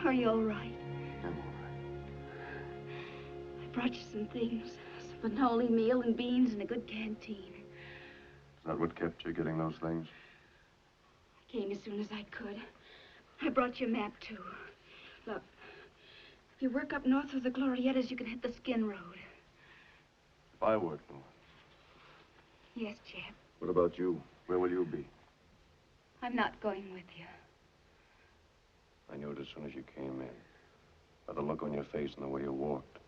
Are you all right? I'm all right. I brought you some things. Some Manoli meal and beans and a good canteen. Is that what kept you getting those things? I came as soon as I could. I brought you a map, too. Look, if you work up north of the Glorietas, you can hit the Skin Road. If I work north? Yes, Jeb. What about you? Where will you be? I'm not going with you. I knew it as soon as you came in. By the look on your face and the way you walked.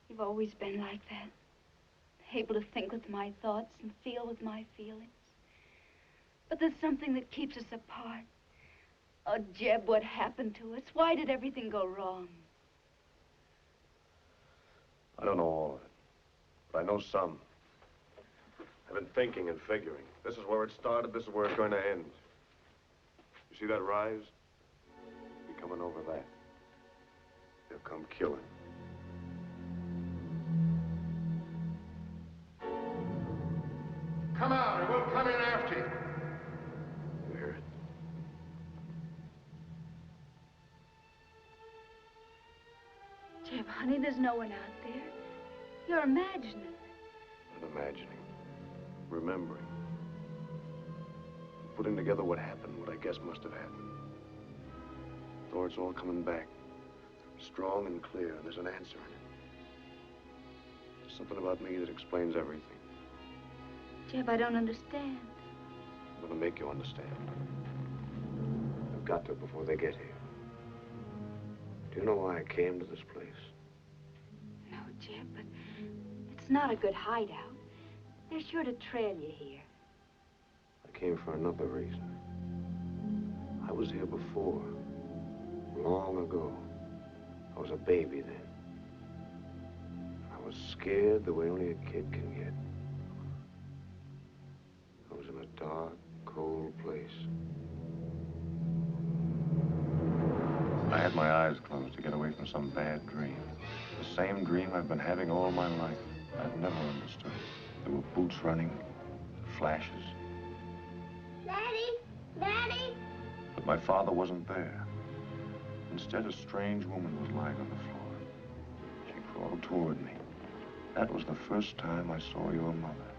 You've always been like that. Able to think with my thoughts and feel with my feelings. But there's something that keeps us apart. Oh, Jeb, what happened to us? Why did everything go wrong? I don't know all of it, but I know some. I've been thinking and figuring. This is where it started, this is where it's going to end. You see that rise? Be coming over that. They'll come killing. Come out, or we'll come in after you. You hear it? Jeb, honey, there's no one out there. You're imagining. Not imagining. Remembering. Putting together what happened, what I guess must have happened. Thoughts all coming back. Strong and clear, and there's an answer in it. There's something about me that explains everything. Jeb, I don't understand. I'm gonna make you understand. I've got to before they get here. Do you know why I came to this place? No, Jeb, but it's not a good hideout. They're sure to trail you here. I came for another reason. I was here before. Long ago. I was a baby then. I was scared the way only a kid can get. I was in a dark, cold place. I had my eyes closed to get away from some bad dream. The same dream I've been having all my life. I've never understood. There were boots running, flashes. Daddy! Daddy! But my father wasn't there. Instead, a strange woman was lying on the floor. She crawled toward me. That was the first time I saw your mother.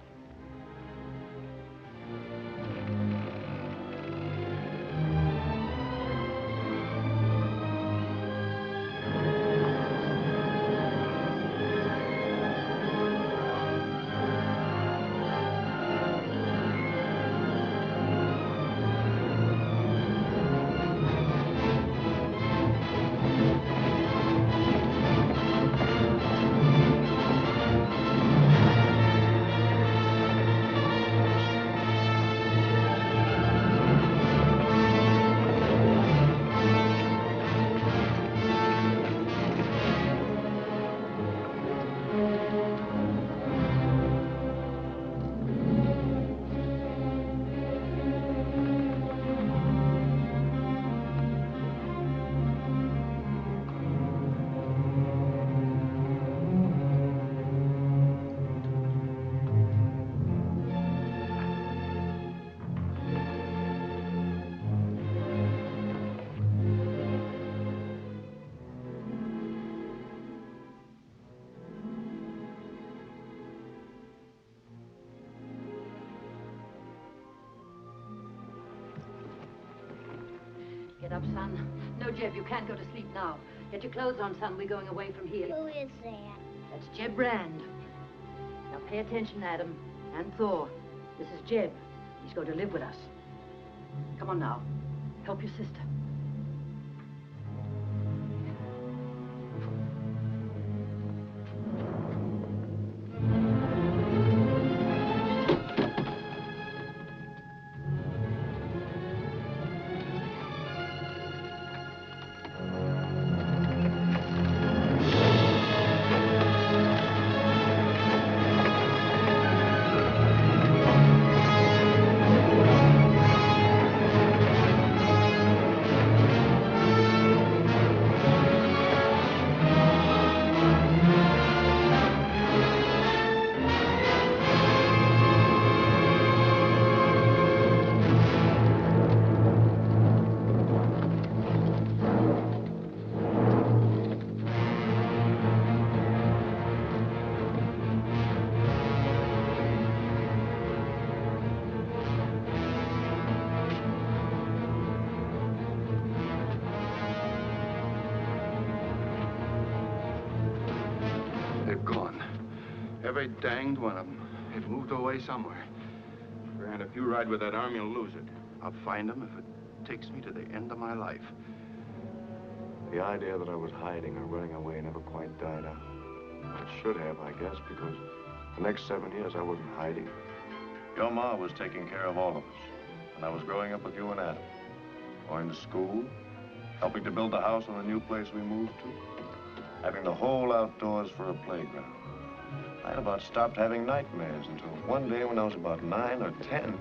Get up, son. No, Jeb, you can't go to sleep now. Get your clothes on, son. We're going away from here. Who is that? That's Jeb Rand. Now pay attention, Adam and Thor. This is Jeb. He's going to live with us. Come on now. Help your sister. Every danged one of them. They've moved away somewhere. Grant, if you ride with that arm, you'll lose it. I'll find them if it takes me to the end of my life. The idea that I was hiding or running away never quite died out. It should have, I guess, because the next 7 years I wasn't hiding. Your ma was taking care of all of us. And I was growing up with you and Adam. Going to school, helping to build the house on the new place we moved to, having the whole outdoors for a playground. I had about stopped having nightmares until one day when I was about 9 or 10.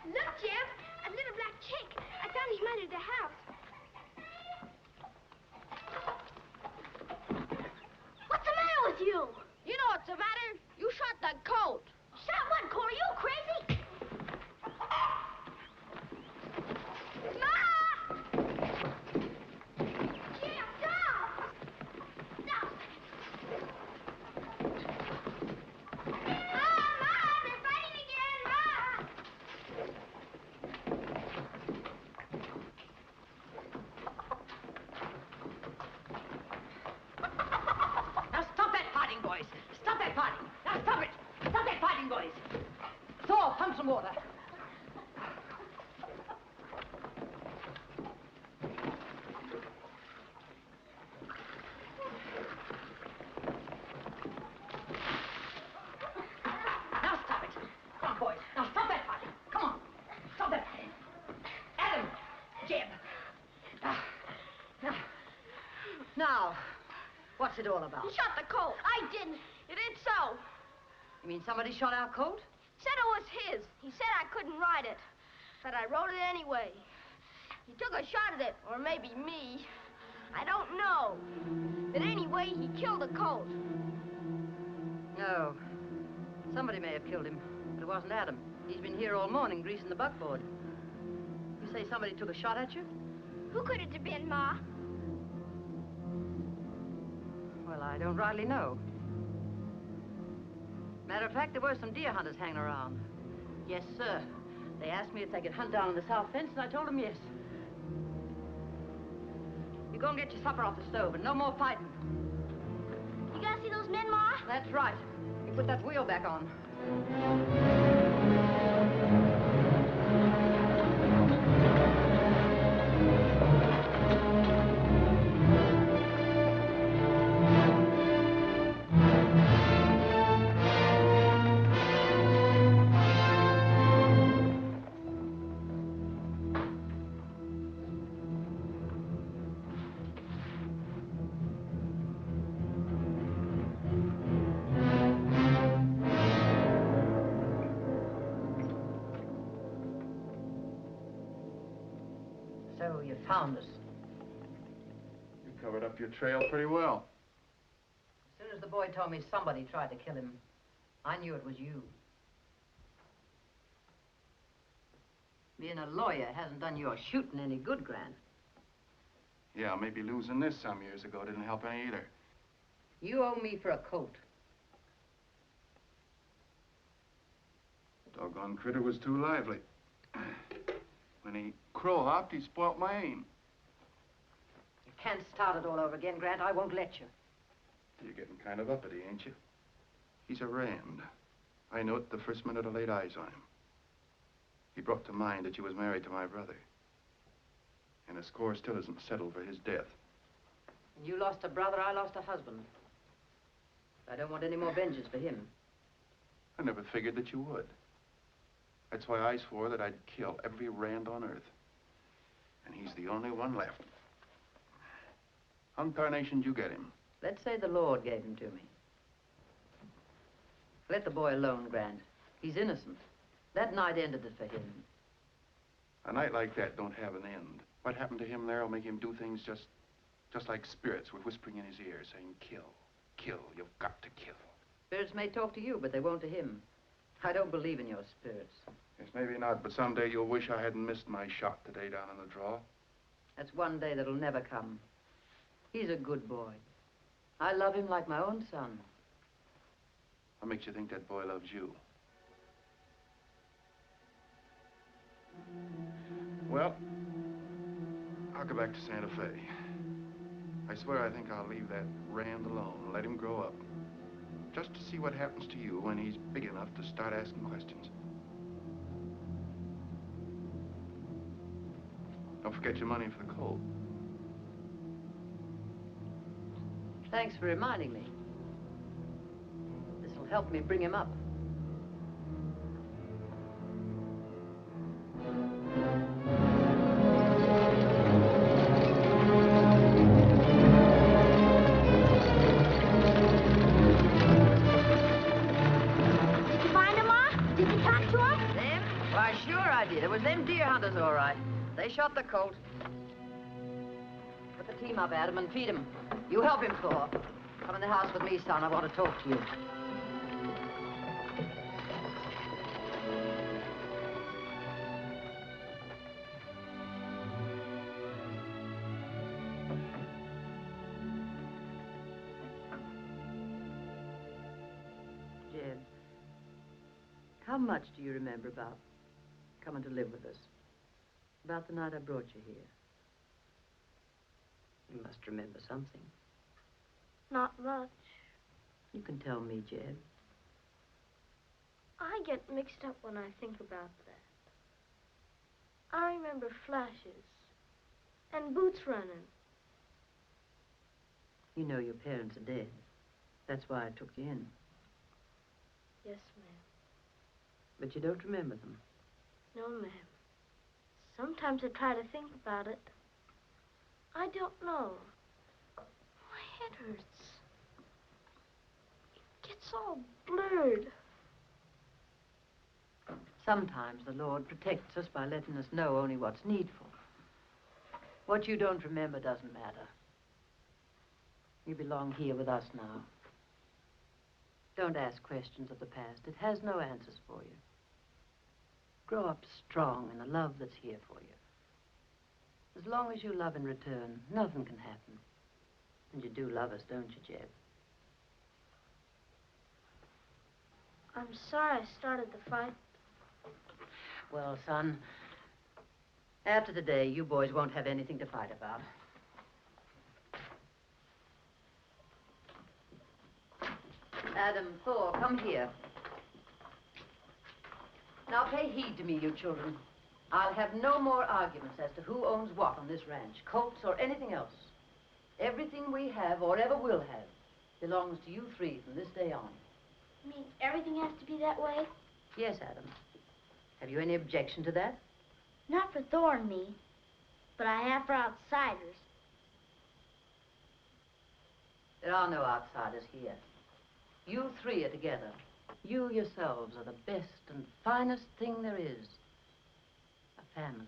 Look, Jeb, a little black chick. I found his mother at the house. What's the matter with you? You know what's the matter? You shot the colt. Shot what, Corey? You crazy? Ma! Jeb, stop! Stop! Ma, they're fighting again, Ma! Now stop that fighting, boys. Stop that fighting. Now stop it. Stop that fighting, boys. Thor, pump some water. Now stop it. Come on, boys. Now stop that fighting. Come on. Stop that fighting. Adam. Jeb. Now, what's it all about? He shot the colt. I didn't. It ain't so. You mean somebody shot our coat? Said it was his. He said I couldn't ride it. But I rode it anyway. He took a shot at it, or maybe me. I don't know. But anyway, he killed the colt. No. Somebody may have killed him, but it wasn't Adam. He's been here all morning greasing the buckboard. You say somebody took a shot at you? Who could it have been, Ma? Well, I don't rightly know. Matter of fact, there were some deer hunters hanging around. Yes, sir. They asked me if they could hunt down on the south fence, and I told them yes. You go and get your supper off the stove, and no more fighting. You gotta see those men, Ma? That's right. You put that wheel back on. So you found us. You covered up your trail pretty well. As soon as the boy told me somebody tried to kill him, I knew it was you. Being a lawyer hasn't done your shooting any good, Grant. Yeah, maybe losing this some years ago didn't help any either. You owe me for a coat. Doggone critter was too lively. When he crow-hopped, he spoilt my aim. You can't start it all over again, Grant. I won't let you. You're getting kind of uppity, ain't you? He's a Rand. I know it the first minute I laid eyes on him. He brought to mind that you was married to my brother. And the score still isn't settled for his death. When you lost a brother, I lost a husband. I don't want any more vengeance for him. I never figured that you would. That's why I swore that I'd kill every Rand on earth. And he's the only one left. How in tarnation'd you get him? Let's say the Lord gave him to me. Let the boy alone, Grant. He's innocent. That night ended it for him. A night like that don't have an end. What happened to him there will make him do things just Just like spirits were whispering in his ear, saying, kill, kill, you've got to kill. Spirits may talk to you, but they won't to him. I don't believe in your spirits. Yes, maybe not, but someday you'll wish I hadn't missed my shot today down in the draw. That's one day that'll never come. He's a good boy. I love him like my own son. What makes you think that boy loves you? Well, I'll go back to Santa Fe. I swear I think I'll leave that Rand alone and let him grow up. Just to see what happens to you when he's big enough to start asking questions. Don't forget your money for the colt. Thanks for reminding me. This'll help me bring him up. Did you find him, Ma? Did you talk to him? Them? Why, sure I did. It was them deer hunters, all right. They shot the colt. Put the team up, Adam, and feed him. You help him, Thor. Come in the house with me, son. I want to talk to you. Jeb, how much do you remember about coming to live with us? About the night I brought you here? You must remember something. Not much. You can tell me, Jeb. I get mixed up when I think about that. I remember flashes and boots running. You know your parents are dead. That's why I took you in. Yes, ma'am. But you don't remember them. No, ma'am. Sometimes I try to think about it. I don't know. My head hurts. It gets all blurred. Sometimes the Lord protects us by letting us know only what's needful. What you don't remember doesn't matter. You belong here with us now. Don't ask questions of the past. It has no answers for you. Grow up strong in the love that's here for you. As long as you love in return, nothing can happen. And you do love us, don't you, Jeb? I'm sorry I started the fight. Well, son, after today, you boys won't have anything to fight about. Adam, Thor, come here. Now pay heed to me, you children. I'll have no more arguments as to who owns what on this ranch, colts or anything else. Everything we have or ever will have belongs to you three from this day on. You mean everything has to be that way? Yes, Adam. Have you any objection to that? Not for Thor and me, but I have for outsiders. There are no outsiders here. You three are together. You yourselves are the best and finest thing there is. A family.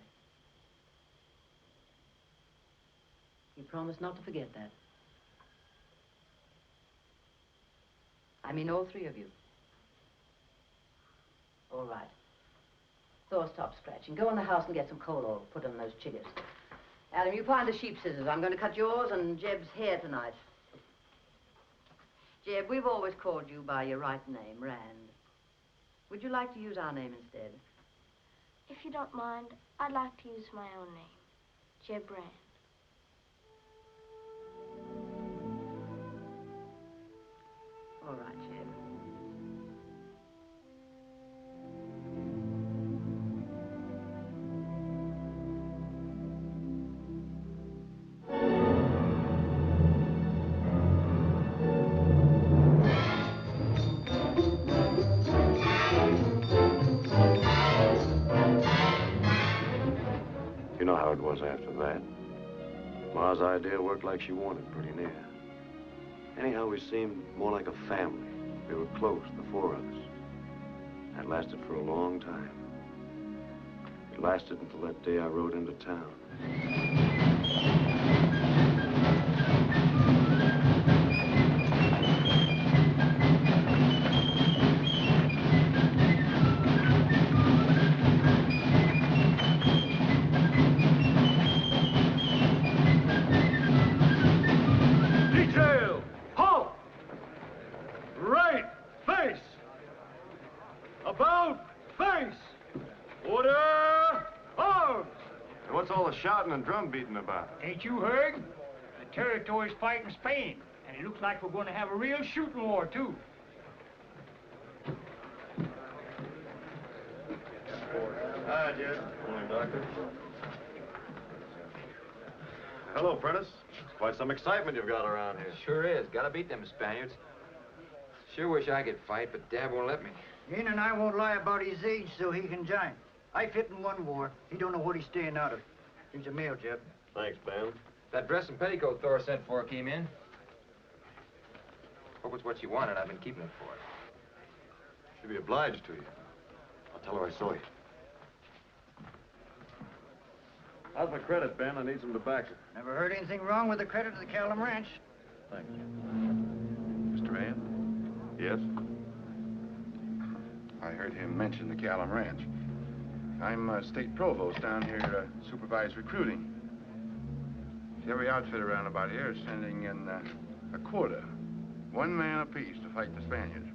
You promise not to forget that. I mean all three of you. All right. Thor, stop scratching. Go in the house and get some coal oil. Put on those chiggers. Adam, you find the sheep scissors. I'm going to cut yours and Jeb's hair tonight. Jeb, we've always called you by your right name, Rand. Would you like to use our name instead? If you don't mind, I'd like to use my own name, Jeb Rand. All right, Jeb. You know how it was after that. Ma's idea worked like she wanted, pretty near. Anyhow, we seemed more like a family. We were close, the four of us. That lasted for a long time. It lasted until that day I rode into town. shouting and drum beating about? Ain't you heard? The territory's fighting Spain, and it looks like we're going to have a real shooting war, too. Hi, Jed. Morning, Doctor. Hello, Prentice. Quite some excitement you've got around here. Sure is. Gotta beat them Spaniards. Sure wish I could fight, but Dad won't let me. Ian and I won't lie about his age so he can join. I fit in one war. He don't know what he's staying out of. Here's a mail, Jeb. Thanks, Ben. That dress and petticoat Thor sent for came in. Hope it's what you wanted. I've been keeping it for her. She'll be obliged to you. I'll tell her I saw you. How's my credit, Ben? I need some tobacco. Never heard anything wrong with the credit of the Callum Ranch. Thanks. Mr. Rand? Yes? I heard him mention the Callum Ranch. I'm state provost down here to supervise recruiting. Every outfit around about here is sending in a quota. 1 man apiece to fight the Spaniards.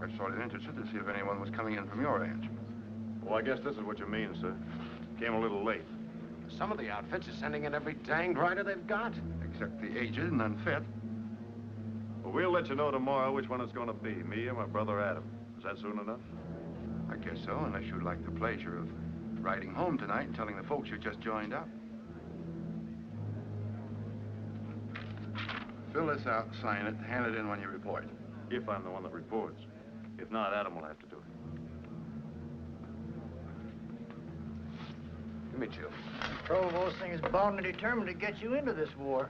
I was sort of interested to see if anyone was coming in from your ranch. Well, I guess this is what you mean, sir. Came a little late. Some of the outfits are sending in every danged rider they've got. Except the aged and unfit. Well, we'll let you know tomorrow which one it's going to be, me or my brother Adam. Is that soon enough? I guess so, unless you'd like the pleasure of riding home tonight and telling the folks you just joined up. Fill this out, sign it, hand it in when you report. If I'm the one that reports. If not, Adam will have to do it. Give me Jill. The provost thing is bound and determined to get you into this war.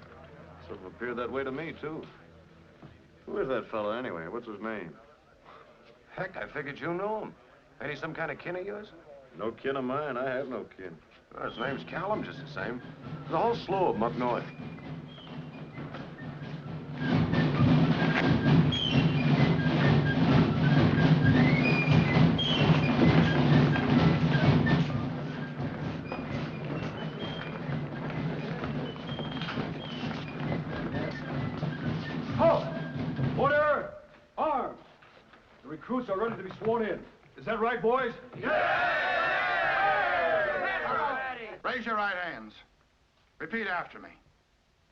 Sort of appeared that way to me, too. Who is that fellow, anyway? What's his name? Heck, I figured you knew him. Ain't he some kind of kin of yours? No kin of mine. I have no kin. Well, his name's Callum, just the same. There's a whole slew of them up north. Recruits are ready to be sworn in. Is that right, boys? Raise your right hands. Repeat after me.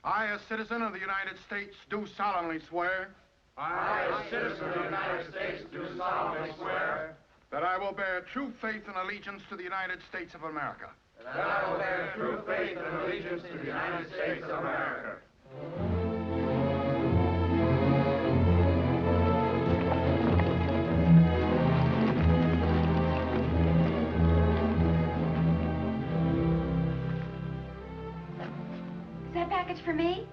I, a citizen of the United States, do solemnly swear. I, a citizen of the United States, do solemnly swear. That I will bear true faith and allegiance to the United States of America. That I will bear true faith and allegiance to the United States of America. Package for me?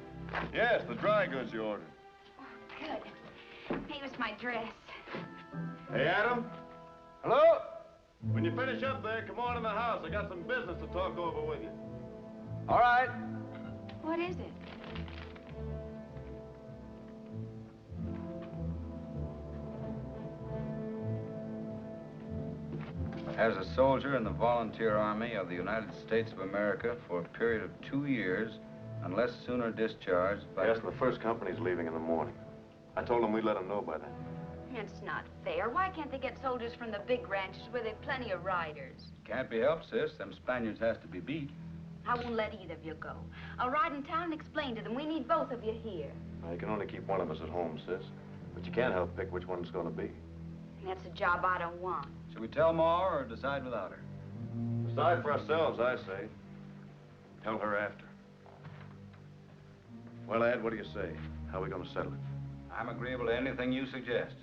Yes, the dry goods you ordered. Oh, good. Here's my dress. Hey, Adam. Hello? When you finish up there, come on in the house. I got some business to talk over with you. All right. What is it? As a soldier in the Volunteer Army of the United States of America for a period of 2 years, unless sooner discharged by... Yes, the first company's leaving in the morning. I told them we'd let them know by then. It's not fair. Why can't they get soldiers from the big ranches where there've plenty of riders? Can't be helped, sis. Them Spaniards has to be beat. I won't let either of you go. I'll ride in town and explain to them we need both of you here. Well, you can only keep one of us at home, sis. But you can't help pick which one it's going to be. That's a job I don't want. Should we tell Ma or decide without her? Decide for ourselves, I say. Tell her after. Well, Ed, what do you say? How are we going to settle it? I'm agreeable to anything you suggest.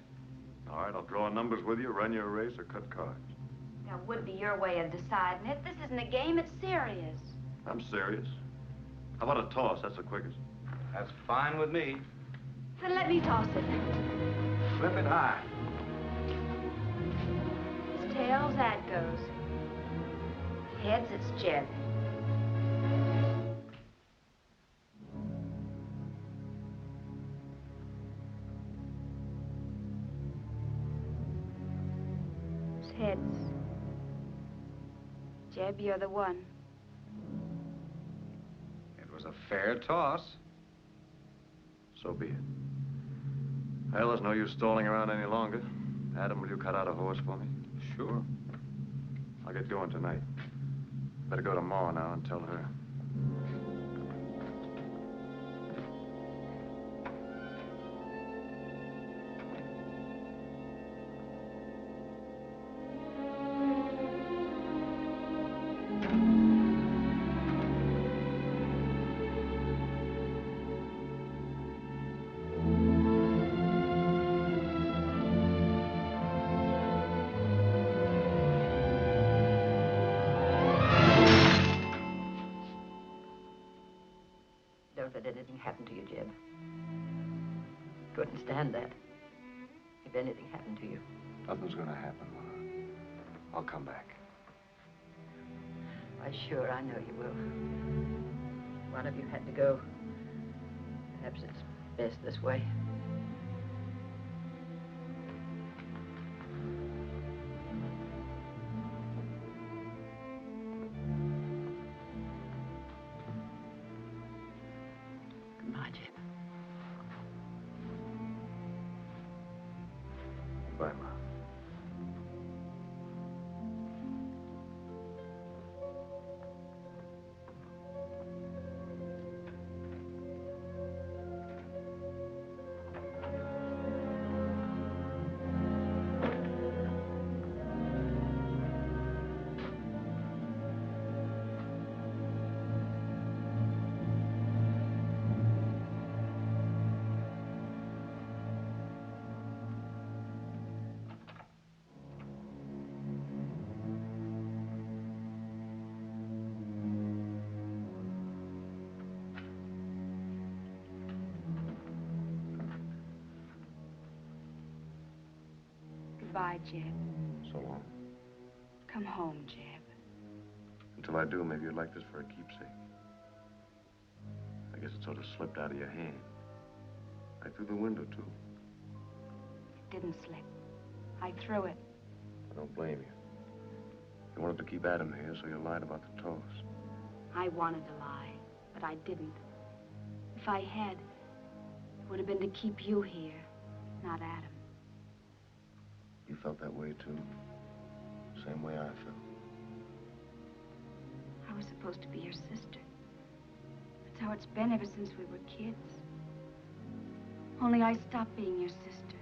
All right, I'll draw numbers with you, run you a race, or cut cards. That would be your way of deciding it. This isn't a game, it's serious. I'm serious. How about a toss? That's the quickest. That's fine with me. Then let me toss it. Flip it high. It's tails, that goes. Heads, it's Jeb. Heads. Jeb, you're the one. It was a fair toss. So be it. Well, there's no use stalling around any longer. Adam, will you cut out a horse for me? Sure. I'll get going tonight. Better go to Ma now and tell her. Don't let anything happen to you, Jeb. Couldn't stand that. If anything happened to you. Nothing's gonna happen, Ma. I'll come back. Why, sure, I know you will. One of you had to go. Perhaps it's best this way. Goodbye, Jeb. Bye, Ma. Goodbye, Jeb. So long. Come home, Jeb. Until I do, maybe you'd like this for a keepsake. I guess it sort of slipped out of your hand. Right through the window, too. It didn't slip. I threw it. I don't blame you. You wanted to keep Adam here, so you lied about the toss. I wanted to lie, but I didn't. If I had, it would have been to keep you here, not Adam. You felt that way, too. Same way I felt. I was supposed to be your sister. That's how it's been ever since we were kids. Only I stopped being your sister,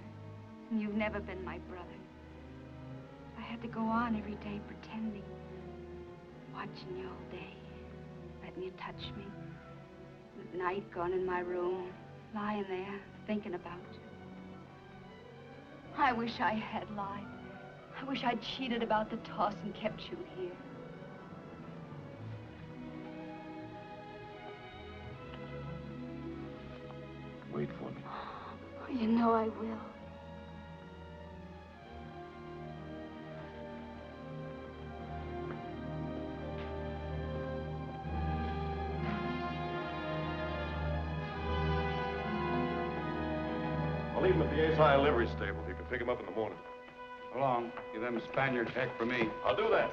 and you've never been my brother. I had to go on every day pretending, watching you all day, letting you touch me. At night, going in my room, lying there, thinking about you. I wish I had lied. I wish I'd cheated about the toss and kept you here. Wait for me. Oh, you know I will. I'll leave him at the ASI livery stable. You can pick him up in the morning. So long. Give them Spaniards heck for me. I'll do that.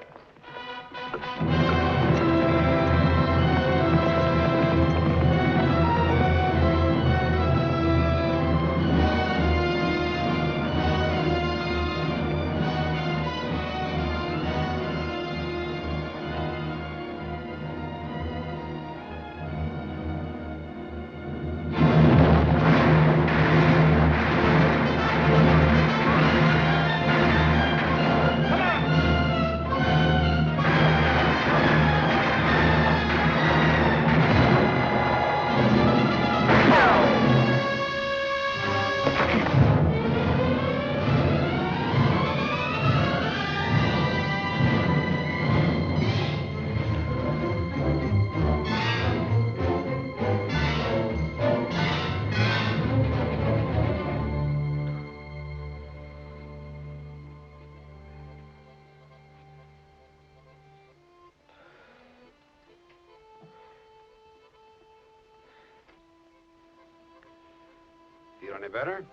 Feel any better?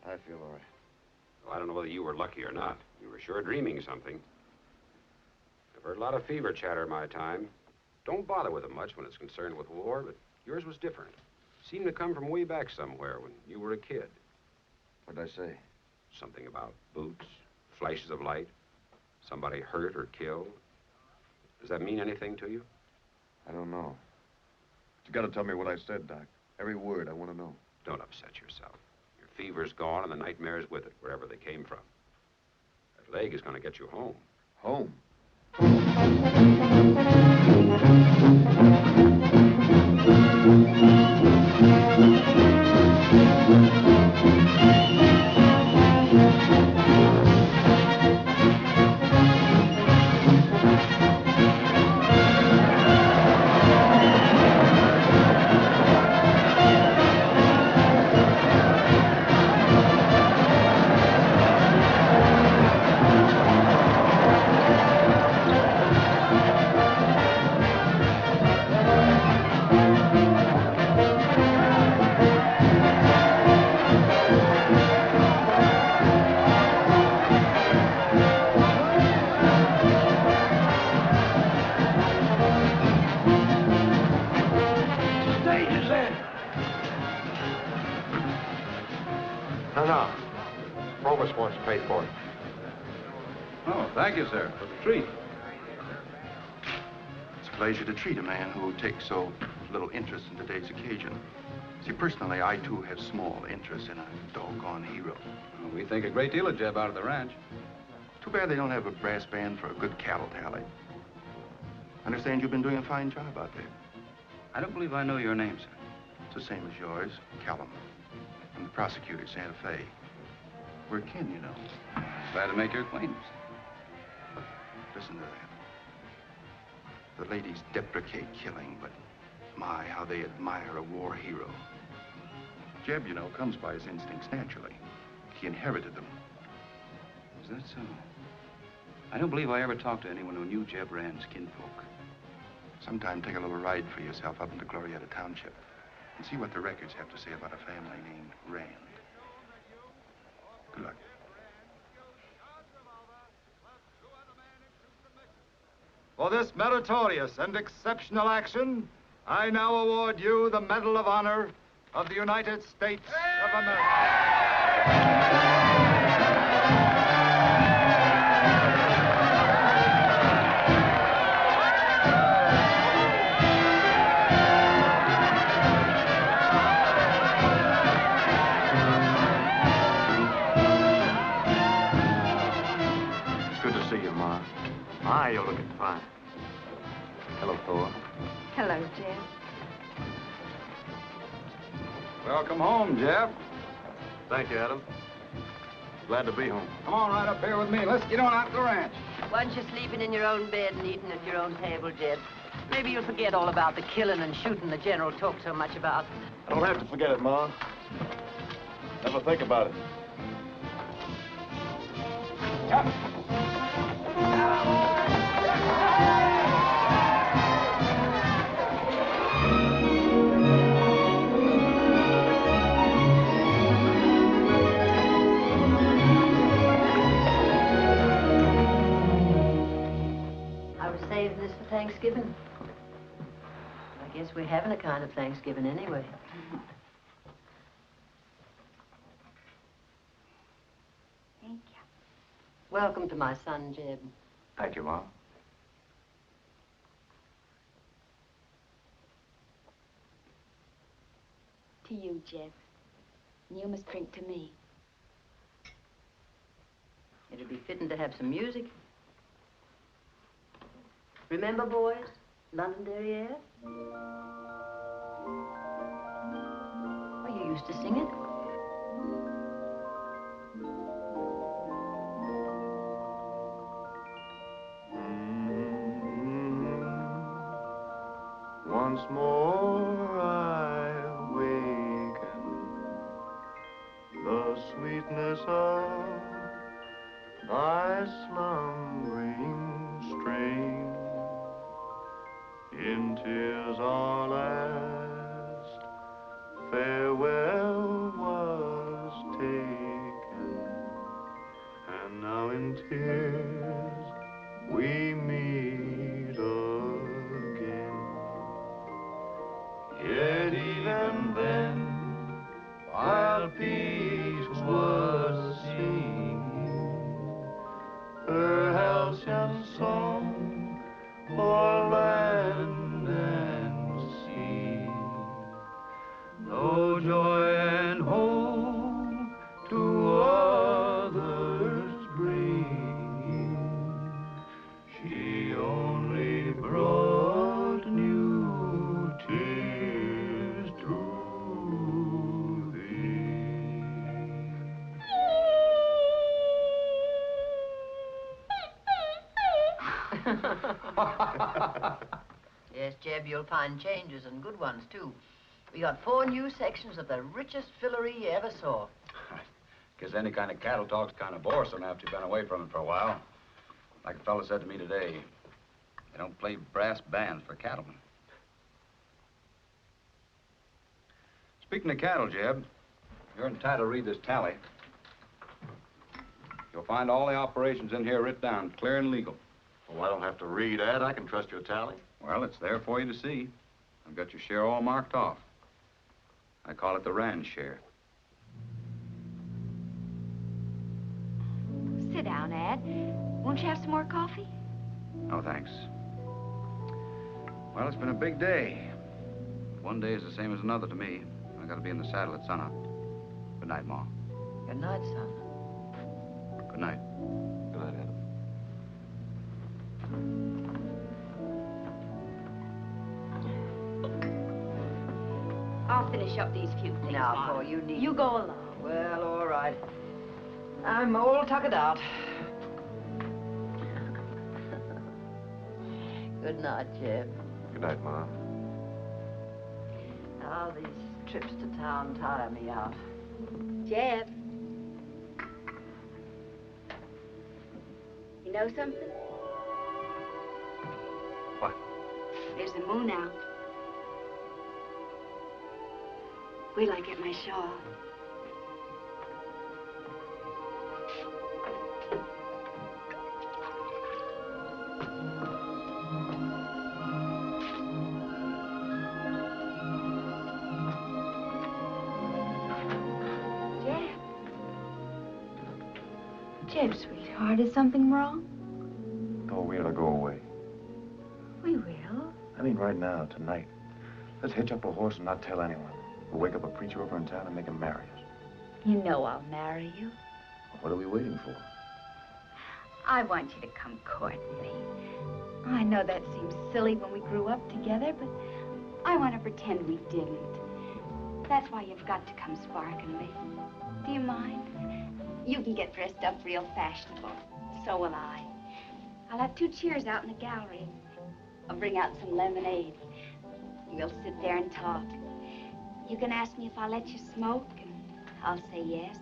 I feel all right. Well, I don't know whether you were lucky or not. You were sure dreaming something. I've heard a lot of fever chatter in my time. Don't bother with it much when it's concerned with war, but yours was different. Seemed to come from way back somewhere when you were a kid. What'd I say? Something about boots, flashes of light, somebody hurt or killed. Does that mean anything to you? I don't know. You gotta tell me what I said, Doc. Every word, I want to know. Don't upset yourself. Your fever's gone and the nightmares with it, wherever they came from. That leg is going to get you home. Home? No. Provost wants to pay for it. Oh, thank you, sir, for the treat. It's a pleasure to treat a man who takes so little interest in today's occasion. See, personally, I too have small interest in a doggone hero. Well, we think a great deal of Jeb out of the ranch. Too bad they don't have a brass band for a good cattle tally. Understand you've been doing a fine job out there. I don't believe I know your name, sir. It's the same as yours, Callum. I'm the prosecutor, Santa Fe. We're kin, you know. Glad to make your acquaintance. Listen to that. The ladies deprecate killing, but my, how they admire a war hero. Jeb, you know, comes by his instincts naturally. He inherited them. Is that so? I don't believe I ever talked to anyone who knew Jeb Rand's kinfolk. Sometime take a little ride for yourself up into Glorietta Township and see what the records have to say about a family named Rand. Good luck. For this meritorious and exceptional action, I now award you the Medal of Honor of the United States of America. My, you're looking fine. Hello, Thor. Hello, Jeb. Welcome home, Jeb. Thank you, Adam. Glad to be home. Come on right up here with me. Let's get on out to the ranch. Once you're sleeping in your own bed and eating at your own table, Jeb, maybe you'll forget all about the killing and shooting the General talked so much about. I don't have to forget it, Ma. Never think about it. Saving this for Thanksgiving. I guess we're having a kind of Thanksgiving anyway. Thank you. Welcome to my son, Jeb. Thank you, Mom. To you, Jeb. And you must drink to me. It'd be fitting to have some music. Remember, boys, Londonderry air? Oh, you used to sing it. Once more I awaken the sweetness of thy slumbering strain. In tears our last farewell was taken, and now in tears we meet again. Yet even then, while peace was singing her halcyon song, for Yes, Jeb, you'll find changes and good ones, too. We got 4 new sections of the richest fillery you ever saw. Guess any kind of cattle talk's kind of boresome after you've been away from it for a while. Like a fellow said to me today, they don't play brass bands for cattlemen. Speaking of cattle, Jeb, you're entitled to read this tally. You'll find all the operations in here written down, clear and legal. Well, I don't have to read, Ed. I can trust your tally. Well, it's there for you to see. I've got your share all marked off. I call it the Rand share. Sit down, Ed. Won't you have some more coffee? No, thanks. Well, it's been a big day. One day is the same as another to me. I gotta be in the saddle at sunup. Good night, Ma. Good night, son. Good night. Good night, Ed. I'll finish up these few things, Now, Mom. Paul, you need... You go alone. Well, all right. I'm all tuckered out. Good night, Jeb. Good night, Ma. Oh, these trips to town tire me out. Jeb. You know something? What? There's the moon out. Wait till I get my shawl. Jeb, sweetheart, is something wrong? Oh, we ought to go away. We will. I mean, right now, tonight. Let's hitch up a horse and not tell anyone. We'll wake up a preacher over in town and make him marry us. You know I'll marry you. What are we waiting for? I want you to come court me. I know that seems silly when we grew up together, but I want to pretend we didn't. That's why you've got to come sparking me. Do you mind? You can get dressed up real fashionable. So will I. I'll have 2 chairs out in the gallery. I'll bring out some lemonade. We'll sit there and talk. You can ask me if I'll let you smoke, and I'll say yes.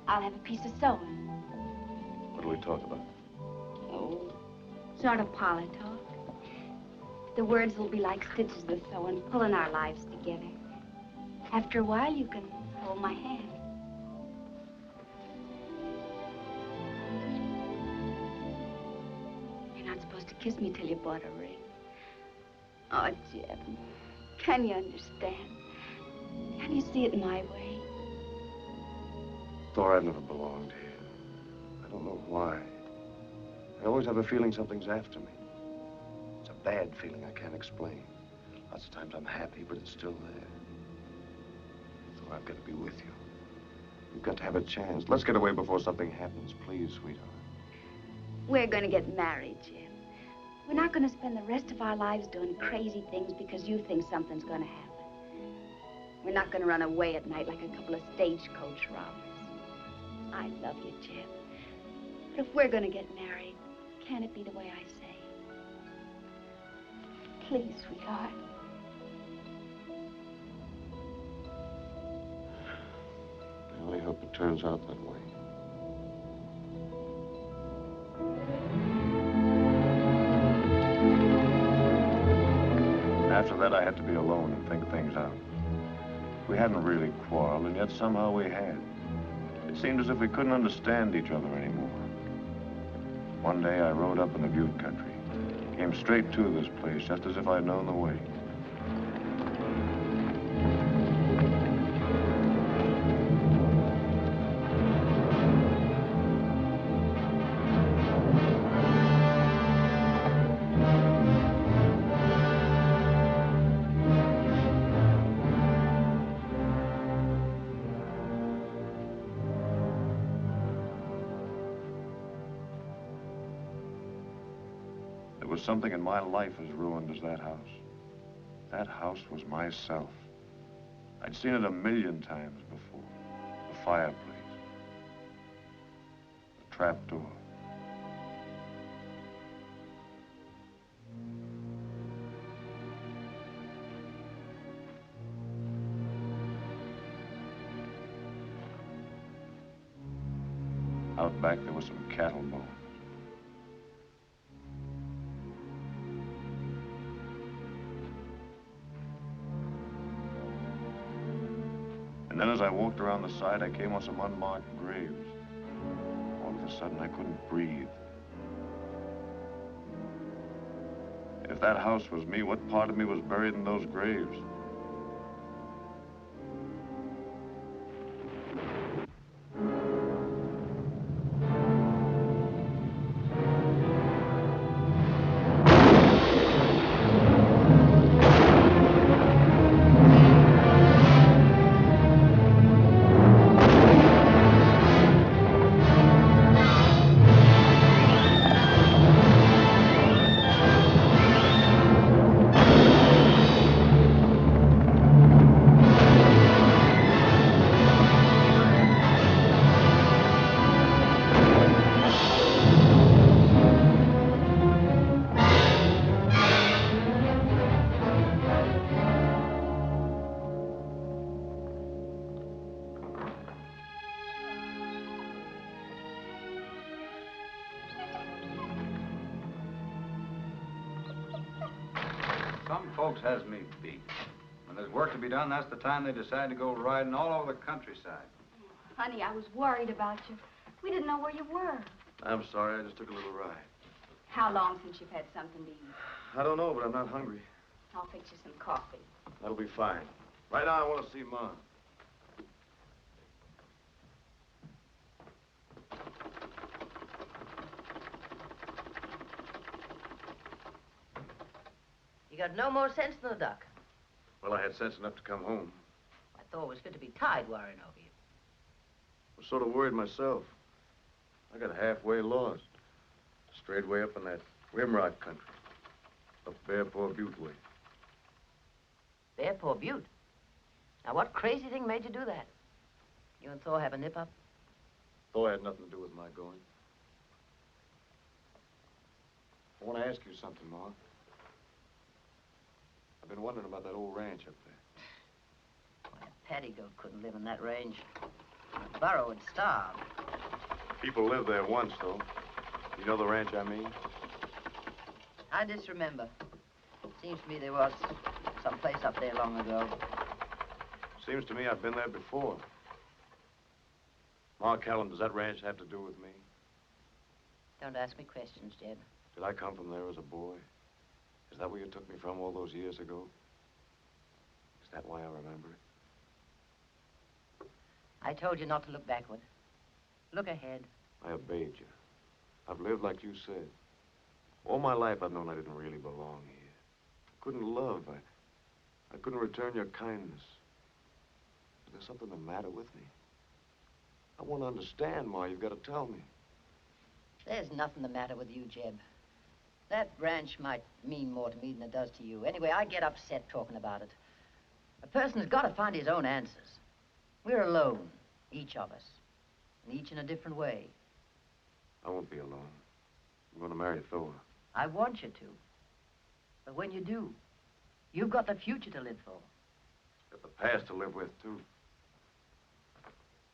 I'll have a piece of sewing. What do we talk about? Oh, sort of parlor talk. The words will be like stitches of sewing, pulling our lives together. After a while, you can hold my hand. You're not supposed to kiss me till you bought a ring. Oh, Jeb, can you understand? Can you see it my way? Thor, I've never belonged here. I don't know why. I always have a feeling something's after me. It's a bad feeling I can't explain. Lots of times I'm happy, but it's still there. Thor, I've got to be with you. We've got to have a chance. Let's get away before something happens, please, sweetheart. We're going to get married, Jim. We're not going to spend the rest of our lives doing crazy things because you think something's going to happen. We're not going to run away at night like a couple of stagecoach robbers. I love you, Jim. But if we're going to get married, can it be the way I say? Please, sweetheart. I only hope it turns out that way. After that, I had to be alone and think things out. We hadn't really quarreled, and yet somehow we had. It seemed as if we couldn't understand each other anymore. One day, I rode up in the Butte country. Came straight to this place, just as if I'd known the way. There was something in my life as ruined as that house. That house was myself. I'd seen it 1,000,000 times before. The fireplace. The trap door. Out back, there were some cattle bones. And then as I walked around the side, I came on some unmarked graves. All of a sudden, I couldn't breathe. If that house was me, what part of me was buried in those graves? Some folks has me beat. When there's work to be done, that's the time they decide to go riding all over the countryside. Honey, I was worried about you. We didn't know where you were. I'm sorry, I just took a little ride. How long since you've had something to eat? I don't know, but I'm not hungry. I'll fix you some coffee. That'll be fine. Right now, I want to see Ma. You got no more sense than a duck. Well, I had sense enough to come home. I thought it was fit to be tied worrying over you. I was sort of worried myself. I got halfway lost. Strayed way up in that rimrock country. Up Bearpaw Butte way. Bearpaw Butte? Now, what crazy thing made you do that? You and Thor have a nip-up? Thor had nothing to do with my going. I want to ask you something, Ma. I've been wondering about that old ranch up there. Why, a paddy goat couldn't live in that range. A burro would starve. People lived there once, though. You know the ranch I mean? I disremember. Seems to me there was some place up there long ago. Seems to me I've been there before. Ma, Callum, does that ranch have to do with me? Don't ask me questions, Jeb. Did I come from there as a boy? Is that where you took me from all those years ago? Is that why I remember it? I told you not to look backward. Look ahead. I obeyed you. I've lived like you said. All my life I've known I didn't really belong here. I couldn't love. I couldn't return your kindness. Is there something the matter with me? I want to understand, Ma. You've got to tell me. There's nothing the matter with you, Jeb. That ranch might mean more to me than it does to you. Anyway, I get upset talking about it. A person has got to find his own answers. We're alone, each of us, and each in a different way. I won't be alone. I'm going to marry Thor. I want you to. But when you do, you've got the future to live for. Got the past to live with, too.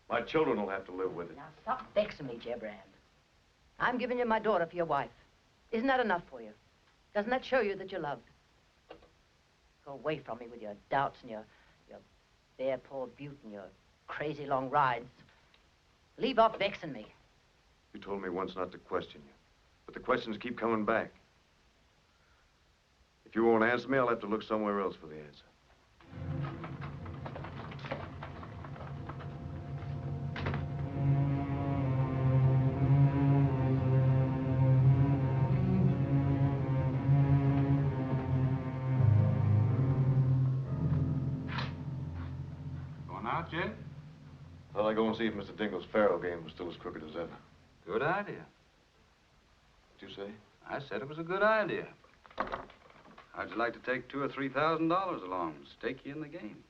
My children will have to live with it. Now, stop vexing me, Jeb Rand. I'm giving you my daughter for your wife. Isn't that enough for you? Doesn't that show you that you're loved? Go away from me with your doubts and your Bearpaw Butte and your crazy long rides. Leave off vexing me. You told me once not to question you, but the questions keep coming back. If you won't answer me, I'll have to look somewhere else for the answer. Jeb? Thought I'd go and see if Mr. Dingle's faro game was still as crooked as ever. Good idea. What'd you say? I said it was a good idea. How'd you like to take $2,000 or $3,000 along and stake you in the game?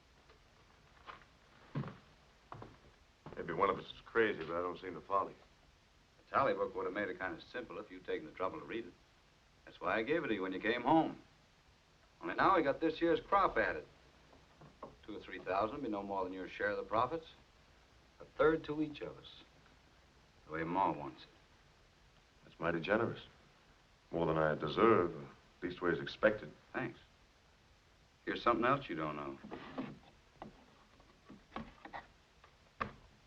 Maybe one of us is crazy, but I don't seem to follow you. The tally book would have made it kind of simple if you'd taken the trouble to read it. That's why I gave it to you when you came home. Only now we got this year's crop added. 2,000 or 3,000 would be no more than your share of the profits. A third to each of us. the way Ma wants it. That's mighty generous. More than I deserve, leastways expected. Thanks. Here's something else you don't know.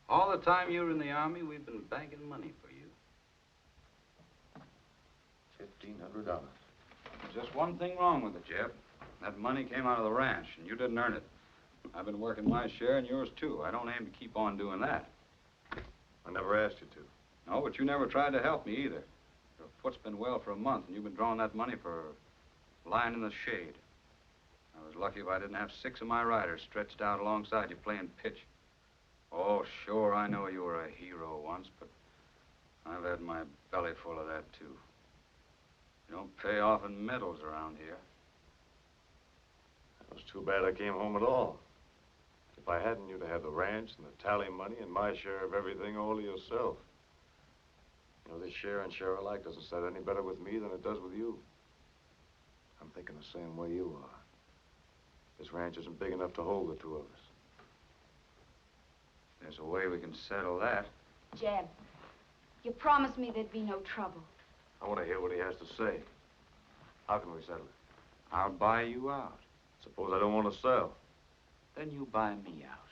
All the time you were in the Army, we've been banking money for you. $1,500. There's just one thing wrong with it, Jeb. That money came out of the ranch, and you didn't earn it. I've been working my share, and yours too. I don't aim to keep on doing that. I never asked you to. No, but you never tried to help me either. Your foot's been well for a month, and you've been drawing that money for lying in the shade. I was lucky if I didn't have 6 of my riders stretched out alongside you playing pitch. Oh, sure, I know you were a hero once, but I've had my belly full of that, too. You don't pay off in medals around here. It was too bad I came home at all. If I hadn't, you'd have had the ranch and the tally money and my share of everything all to yourself. You know, this share and share alike doesn't set any better with me than it does with you. I'm thinking the same way you are. This ranch isn't big enough to hold the two of us. There's a way we can settle that. Jeb, you promised me there'd be no trouble. I want to hear what he has to say. How can we settle it? I'll buy you out. Suppose I don't want to sell. Then you buy me out.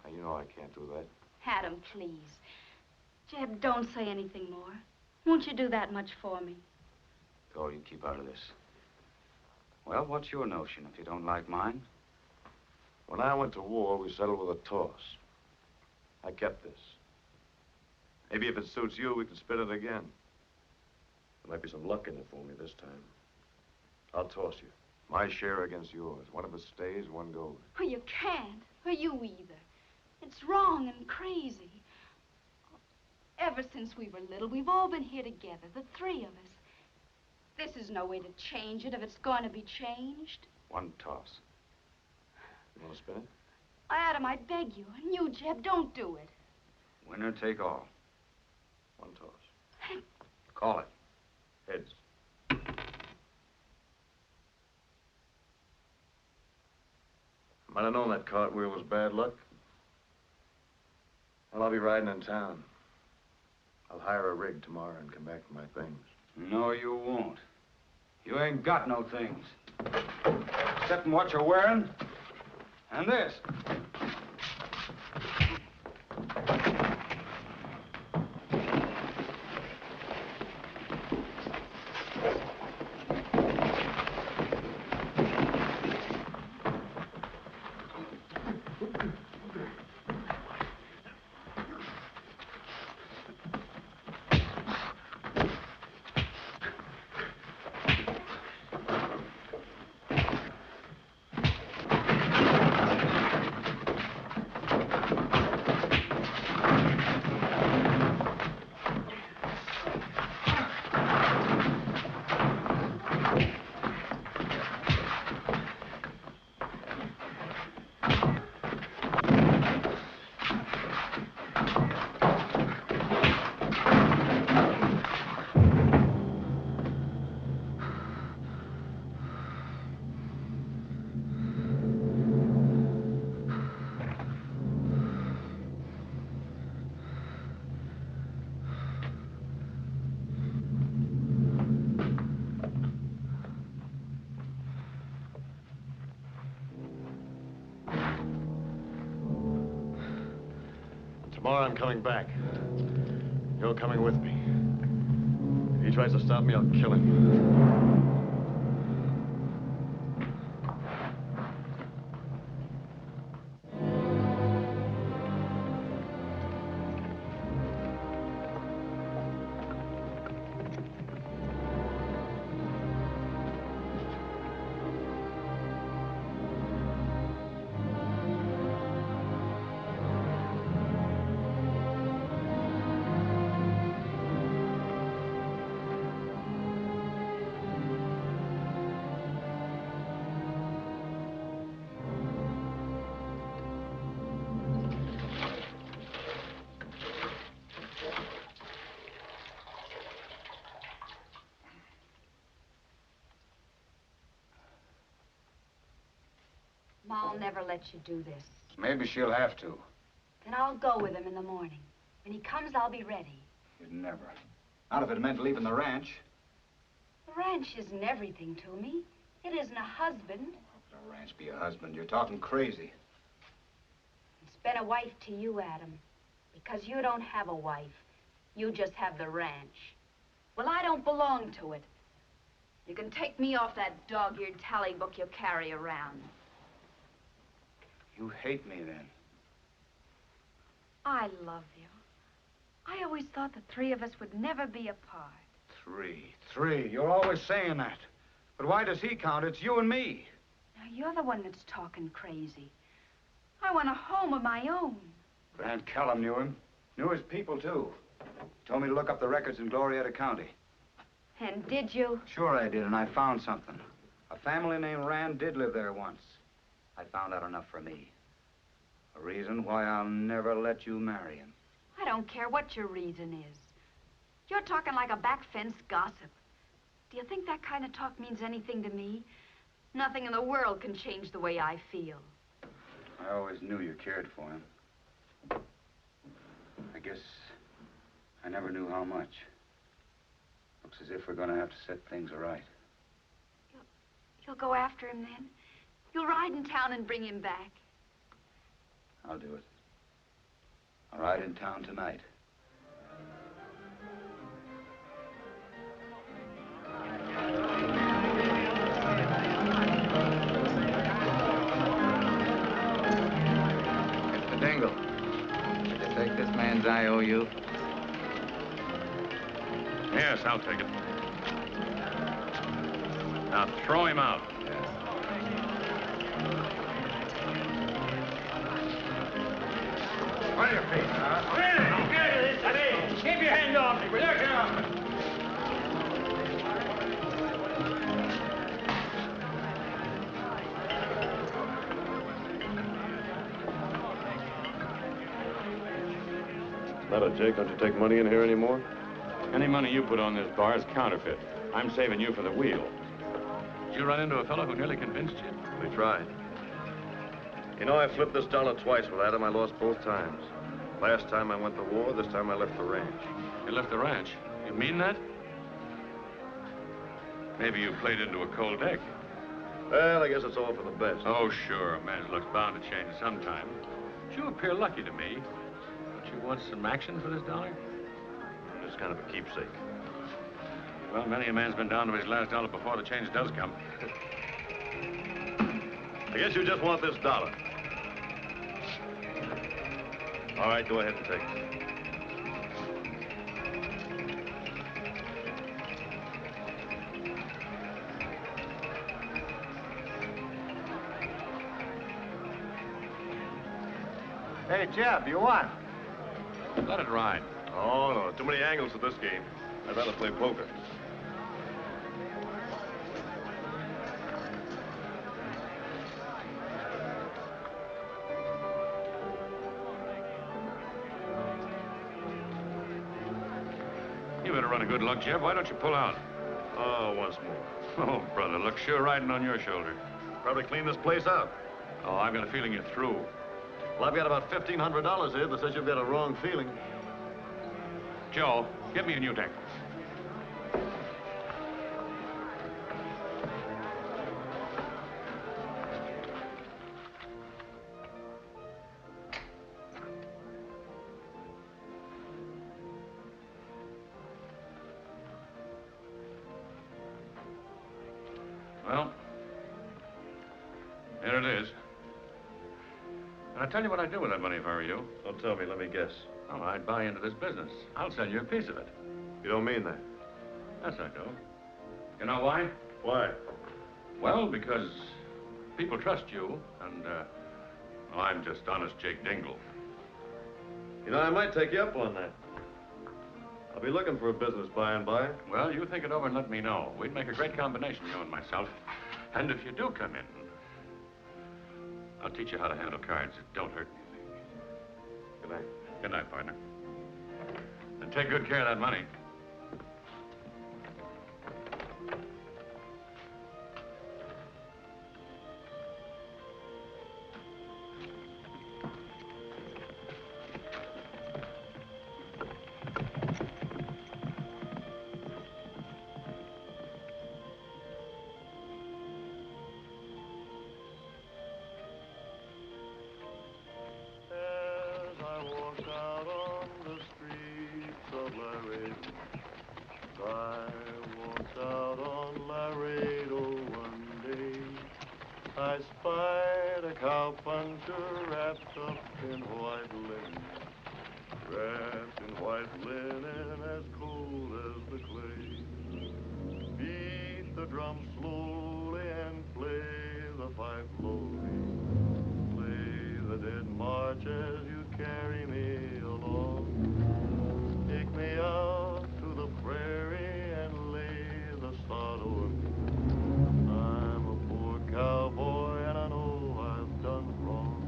Now, you know I can't do that. Adam, please. Jeb, don't say anything more. Won't you do that much for me? Go, you keep out of this. Well, what's your notion, if you don't like mine? When I went to war, we settled with a toss. I kept this. Maybe if it suits you, we can split it again. There might be some luck in it for me this time. I'll toss you. My share against yours. One of us stays, one goes. Oh, you can't. Or you either. It's wrong and crazy. Ever since we were little, we've all been here together, the 3 of us. This is no way to change it if it's going to be changed. One toss. You want to spin it? Adam, I beg you. And you, Jeb, don't do it. Winner take all. One toss. Call it. Heads. Might have known that cartwheel was bad luck. Well, I'll be riding in town. I'll hire a rig tomorrow and come back for my things. No, you won't. You ain't got no things. Except in what you're wearing. And this. Tomorrow I'm coming back. You're coming with me. If he tries to stop me, I'll kill him. Ma'll never let you do this. Maybe she'll have to. Then I'll go with him in the morning. When he comes, I'll be ready. We'd never. Not if it meant leaving the ranch. The ranch isn't everything to me. It isn't a husband. How could a ranch be a husband? You're talking crazy. It's been a wife to you, Adam. Because you don't have a wife. You just have the ranch. Well, I don't belong to it. You can take me off that dog-eared tally book you carry around. You hate me, then? I love you. I always thought the three of us would never be apart. Three. You're always saying that. But why does he count? It's you and me. Now, you're the one that's talking crazy. I want a home of my own. Grant Callum knew him. Knew his people, too. Told me to look up the records in Glorieta County. And did you? Sure I did, and I found something. A family named Rand did live there once. I found out enough for me. A reason why I'll never let you marry him. I don't care what your reason is. You're talking like a back fence gossip. Do you think that kind of talk means anything to me? Nothing in the world can change the way I feel. I always knew you cared for him. I guess I never knew how much. Looks as if we're going to have to set things right. You'll go after him then? You'll ride in town and bring him back? I'll do it. I'll ride in town tonight. Mr. Dingle, did you take this man's IOU? Yes, I'll take it. Now throw him out. On your feet. Keep your hand off me. Will you get off me? Matter, Jake, don't you take money in here anymore? Any money you put on this bar is counterfeit. I'm saving you for the wheel. Did you run into a fellow who nearly convinced you? We tried. You know, I flipped this dollar twice with Adam. I lost both times. Last time I went to war, this time I left the ranch. You left the ranch? You mean that? Maybe you played into a cold egg. Well, I guess it's all for the best. Oh, sure. A man's luck's bound to change sometime. But you appear lucky to me. Don't you want some action for this dollar? It's kind of a keepsake. Well, many a man's been down to his last dollar before the change does come. I guess you just want this dollar. All right, go ahead and take it. Hey, Jeb, you won. Let it ride. Oh, no, too many angles to this game. I'd rather play poker. You better run a good luck, Jeb. Why don't you pull out? Oh, once more. Oh, brother, luck's sure riding on your shoulder. Probably clean this place out. Oh, I've got a feeling you're through. Well, I've got about $1,500 here that says you've got a wrong feeling. Joe, get me a new deck. Well, here it is. And I'll tell you what I'd do with that money if I were you. Don't tell me, let me guess. Oh, I'd buy into this business. I'll sell you a piece of it. You don't mean that? Yes, I do. You know why? Why? Well, because people trust you, and, well, I'm just honest Jake Dingle. You know, I might take you up on that. I'll be looking for a business by and by. Well, you think it over and let me know. We'd make a great combination, you and myself. And if you do come in, I'll teach you how to handle cards. It don't hurt anything. Good night. Good night, partner. And take good care of that money. walked out on the streets of Laredo. I walked out on Laredo one day. I spied a cowpuncher wrapped up in white linen. Wrapped in white linen as cold as the clay. Beat the drum slowly and play the fife lowly. Play the dead march as you carry me along. Take me out to the prairie and lay the sod over me. I'm a poor cowboy and I know I've done wrong.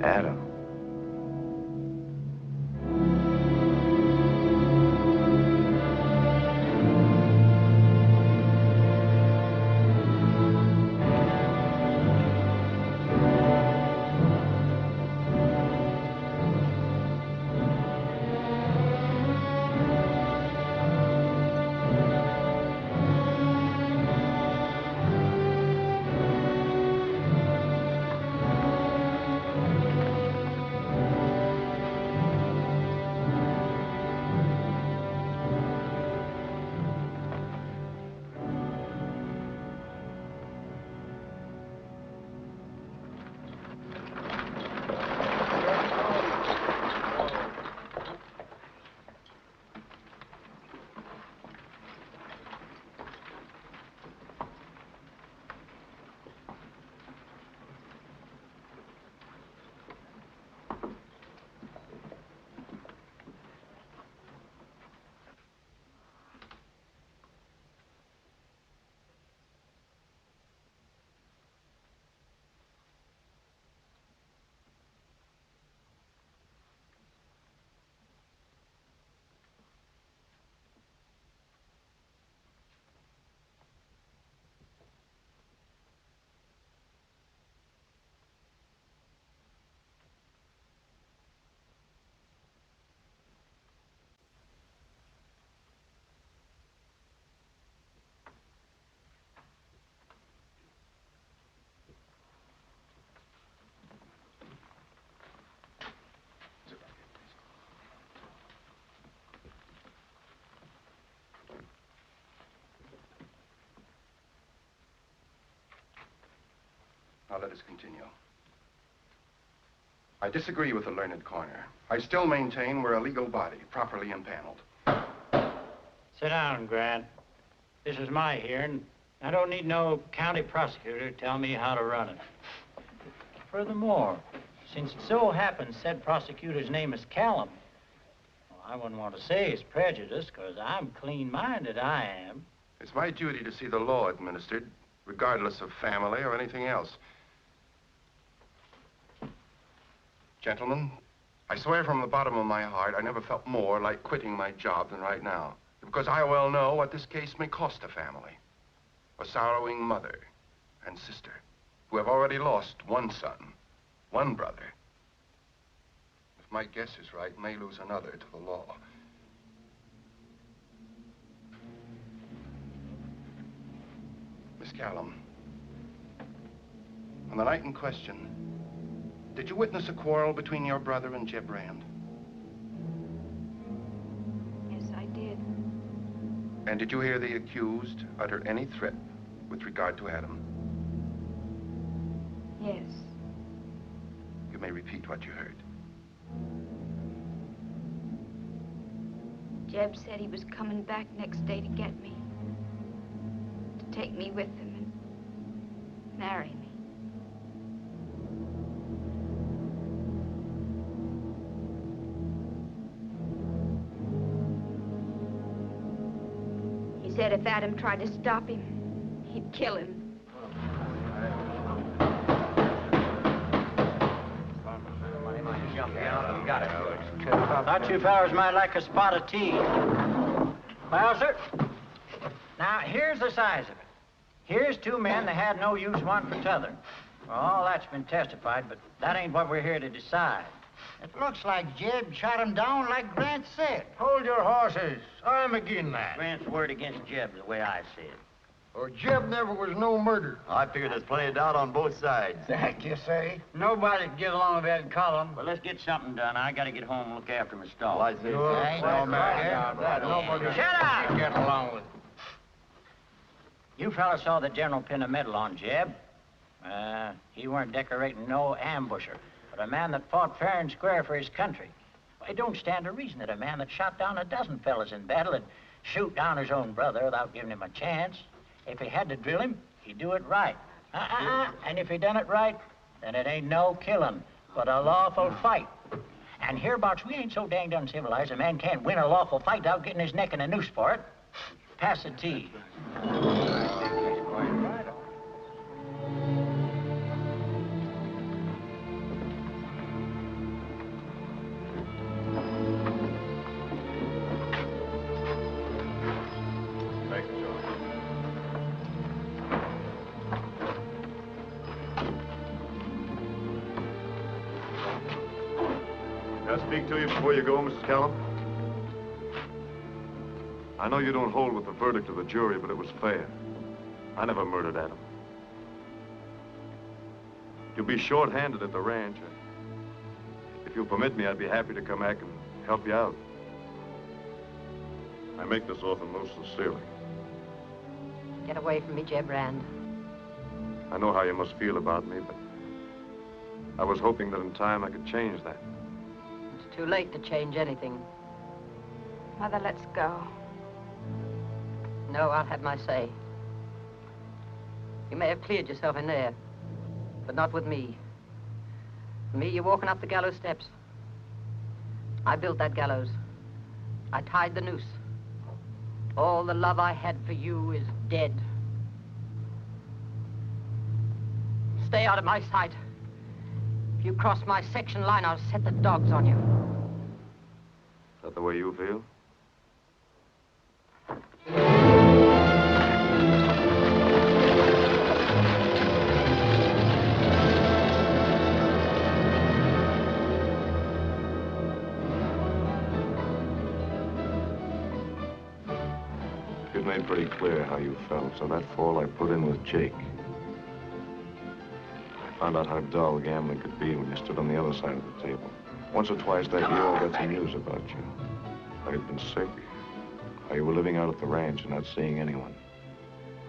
Adam. Now let us continue. I disagree with the learned corner. I still maintain we're a legal body, properly impaneled. Sit down, Grant. This is my hearing. I don't need no county prosecutor to tell me how to run it. Furthermore, since it so happens said prosecutor's name is Callum, well, I wouldn't want to say he's prejudiced, because I'm clean-minded, I am. It's my duty to see the law administered, regardless of family or anything else. Gentlemen, I swear from the bottom of my heart I never felt more like quitting my job than right now. Because I well know what this case may cost a family. A sorrowing mother and sister who have already lost one son, one brother. If my guess is right, may lose another to the law. Miss Callum, on the night in question, did you witness a quarrel between your brother and Jeb Rand? And did you hear the accused utter any threat with regard to Adam? Yes. You may repeat what you heard. Jeb said he was coming back next day to get me. To take me with him and marry me. He said if Adam tried to stop him, he'd kill him. Got it. Thought you fellas might like a spot of tea. Well, sir, now here's the size of it. Here's two men that had no use one for t'other. Well, all that's been testified, but that ain't what we're here to decide. It looks like Jeb shot him down like Grant said. Hold your horses. I'm again that. Grant's word against Jeb, the way I see it. Or Jeb never was no murder. I figure there's plenty of doubt on both sides. That you say? Nobody can get along with that in Callum. Well, let's get something done. I gotta get home and look after my stall. Well, I say No matter. Nobody Shut up! get along with. You fellas saw the general pin a medal on Jeb. He weren't decorating no ambusher, but a man that fought fair and square for his country. Well, it don't stand to reason that a man that shot down a dozen fellas in battle would shoot down his own brother without giving him a chance. If he had to drill him, he'd do it right. And if he done it right, then it ain't no killing, but a lawful fight. And hereabouts, we ain't so danged uncivilized a man can't win a lawful fight without getting his neck in a noose for it. Pass the tea. Can I speak to you before you go, Mrs. Callum? I know you don't hold with the verdict of the jury, but it was fair. I never murdered Adam. You'll be short-handed at the ranch. If you'll permit me, I'd be happy to come back and help you out. I make this offer most sincerely. Get away from me, Jeb Rand. I know how you must feel about me, but I was hoping that in time I could change that. It's too late to change anything. Mother, let's go. No, I'll have my say. You may have cleared yourself in there, but not with me. For me, you're walking up the gallows steps. I built that gallows. I tied the noose. All the love I had for you is dead. Stay out of my sight. If you cross my section line, I'll set the dogs on you. Is that the way you feel? You'd made pretty clear how you felt, so that fall I put in with Jake. I found out how dull gambling could be when you stood on the other side of the table. Once or twice that year, I got some news about you. How you'd been sick, how you were living out at the ranch and not seeing anyone.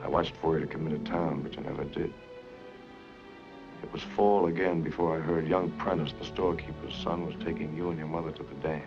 I watched for you to come into town, but you never did. It was fall again before I heard young Prentice, the storekeeper's son, was taking you and your mother to the dance.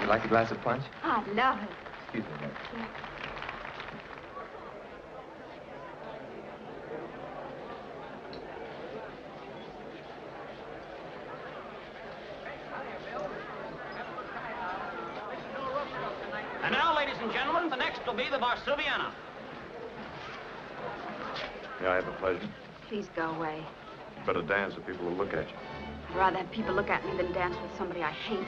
Like a glass of punch? I'd love it. Excuse me, ma'am. Yeah. And now, ladies and gentlemen, the next will be the Varsuviana. May I have the pleasure? Please go away. Better dance with people who look at you. I'd rather have people look at me than dance with somebody I hate.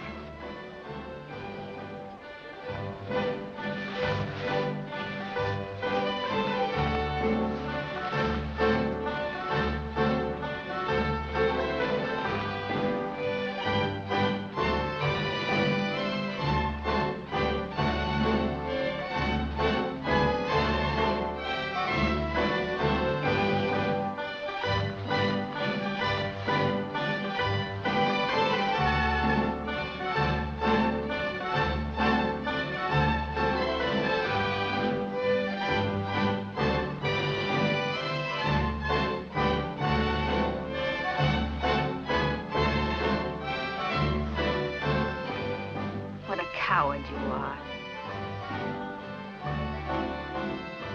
Coward you are.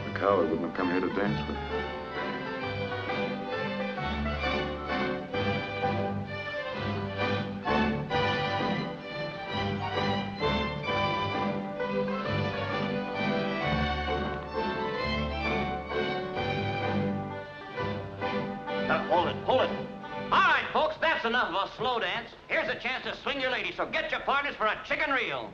A coward wouldn't have come here to dance with you. Now, hold it, hold it. All right, folks, that's enough of a slow dance. Here's a chance to swing your lady, so get your partners for a chicken reel.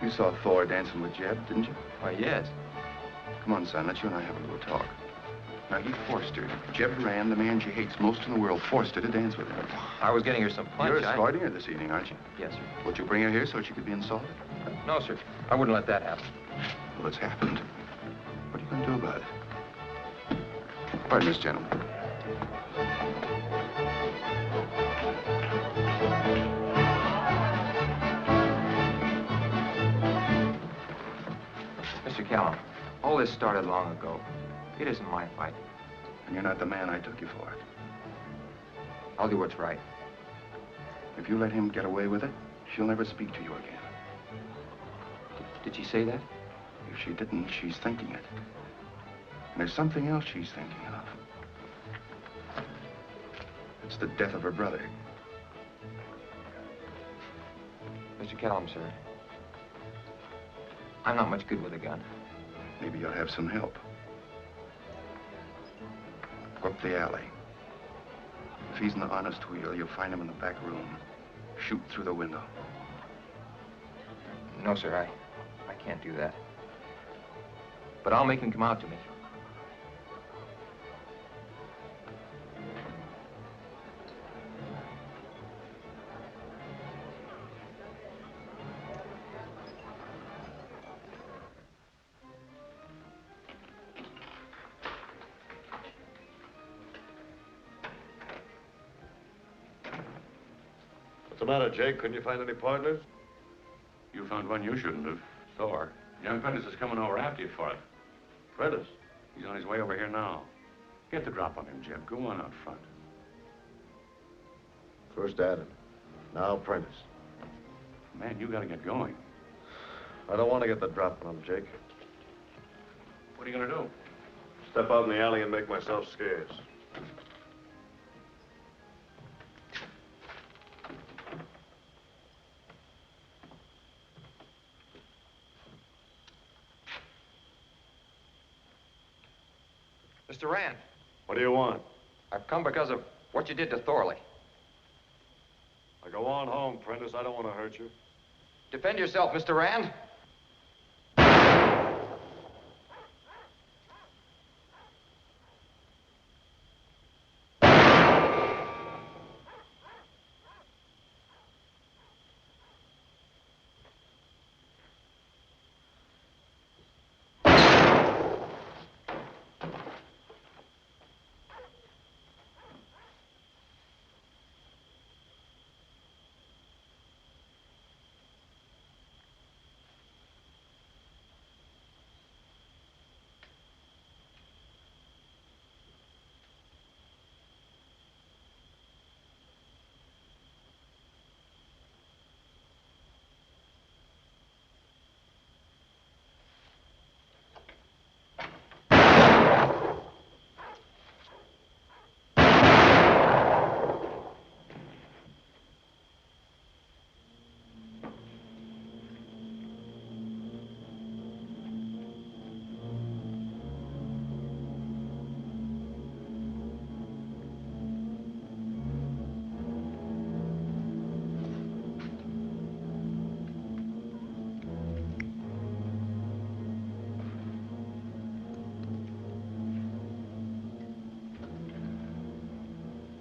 You saw Thor dancing with Jeb, didn't you? Why, yes. Come on, son, let you and I have a little talk. Now, he forced her. Jeb Rand, the man she hates most in the world, forced her to dance with him. I was getting her some punch. You're escorting her this evening, aren't you? Yes, sir. Would you bring her here so she could be insulted? No, sir. I wouldn't let that happen. Well, it's happened. What are you going to do about it? Pardon this, gentlemen. Mr. Callum, all this started long ago. It isn't my fight. And you're not the man I took you for. I'll do what's right. If you let him get away with it, she'll never speak to you again. Did she say that? If she didn't, she's thinking it. And there's something else she's thinking of. It's the death of her brother. Mr. Callum, sir, I'm not much good with a gun. Maybe you'll have some help. Go up the alley. If he's an honest wheel, you'll find him in the back room. Shoot through the window. No, sir, I can't do that. But I'll make him come out to me. What's the matter, Jake? Couldn't you find any partners? You found one you shouldn't have. Thor. Young Prentice is coming over after you for it. Prentice? He's on his way over here now. Get the drop on him, Jeb. Go on out front. First Adam, now Prentice. Man, you gotta get going. I don't want to get the drop on him, Jake. What are you gonna do? Step out in the alley and make myself scarce. Mr. Rand. What do you want? I've come because of what you did to Thorley. Now go on home, Prentice. I don't want to hurt you. Defend yourself, Mr. Rand.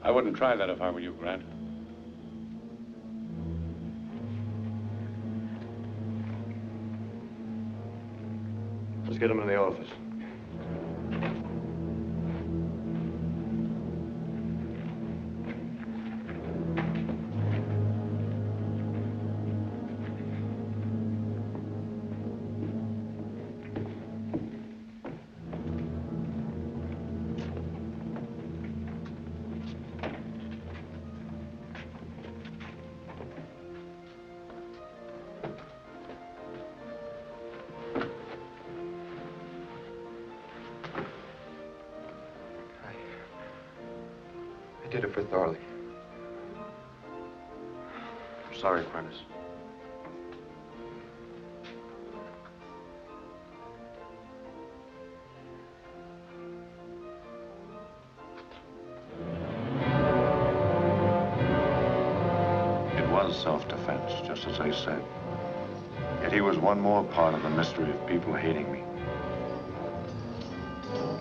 I wouldn't try that if I were you, Grant. Let's get him in the office. I did it for Thorley. I'm sorry, Prentice. It was self-defense, just as I said. Yet he was one more part of the mystery of people hating me.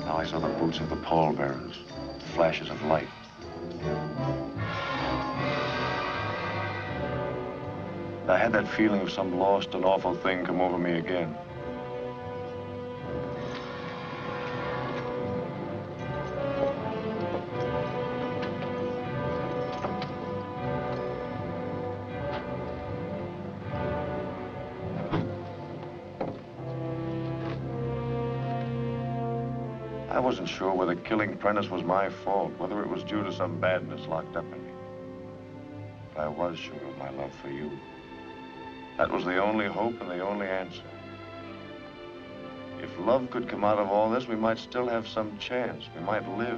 Now I saw the boots of the pallbearers, flashes of light. I had that feeling of some lost and awful thing come over me again. I wasn't sure whether killing Prentice was my fault, whether it was due to some badness locked up in me. But I was sure of my love for you. That was the only hope and the only answer. If love could come out of all this, we might still have some chance. We might live.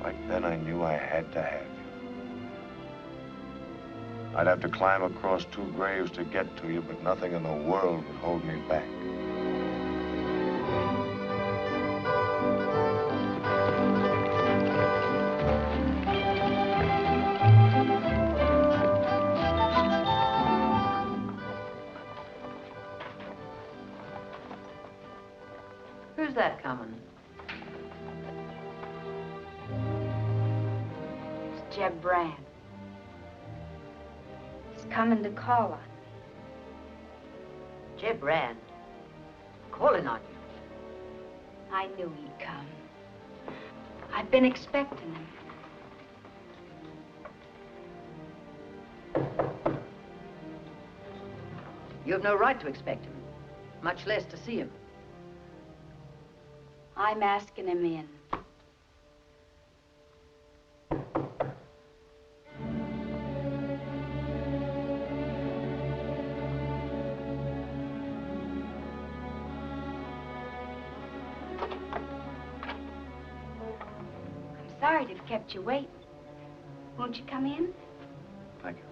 Right then, I knew I had to have you. I'd have to climb across 2 graves to get to you, but nothing in the world would hold me back. Who's that coming? It's Jeb Rand. He's coming to call on me. Jeb Rand? Calling on you? I knew he'd come. I've been expecting him. You have no right to expect him, much less to see him. I'm asking him in. I'm sorry to have kept you waiting. Won't you come in? Thank you.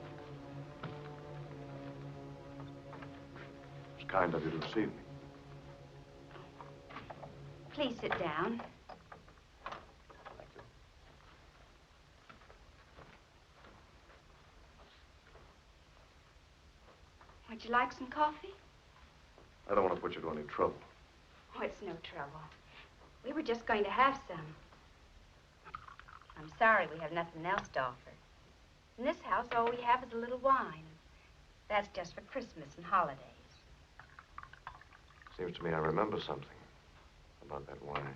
It's kind of you to receive me. Please sit down. Thank you. Would you like some coffee? I don't want to put you to any trouble. Oh, it's no trouble. We were just going to have some. I'm sorry we have nothing else to offer. In this house, all we have is a little wine. That's just for Christmas and holidays. Seems to me I remember something about that wine.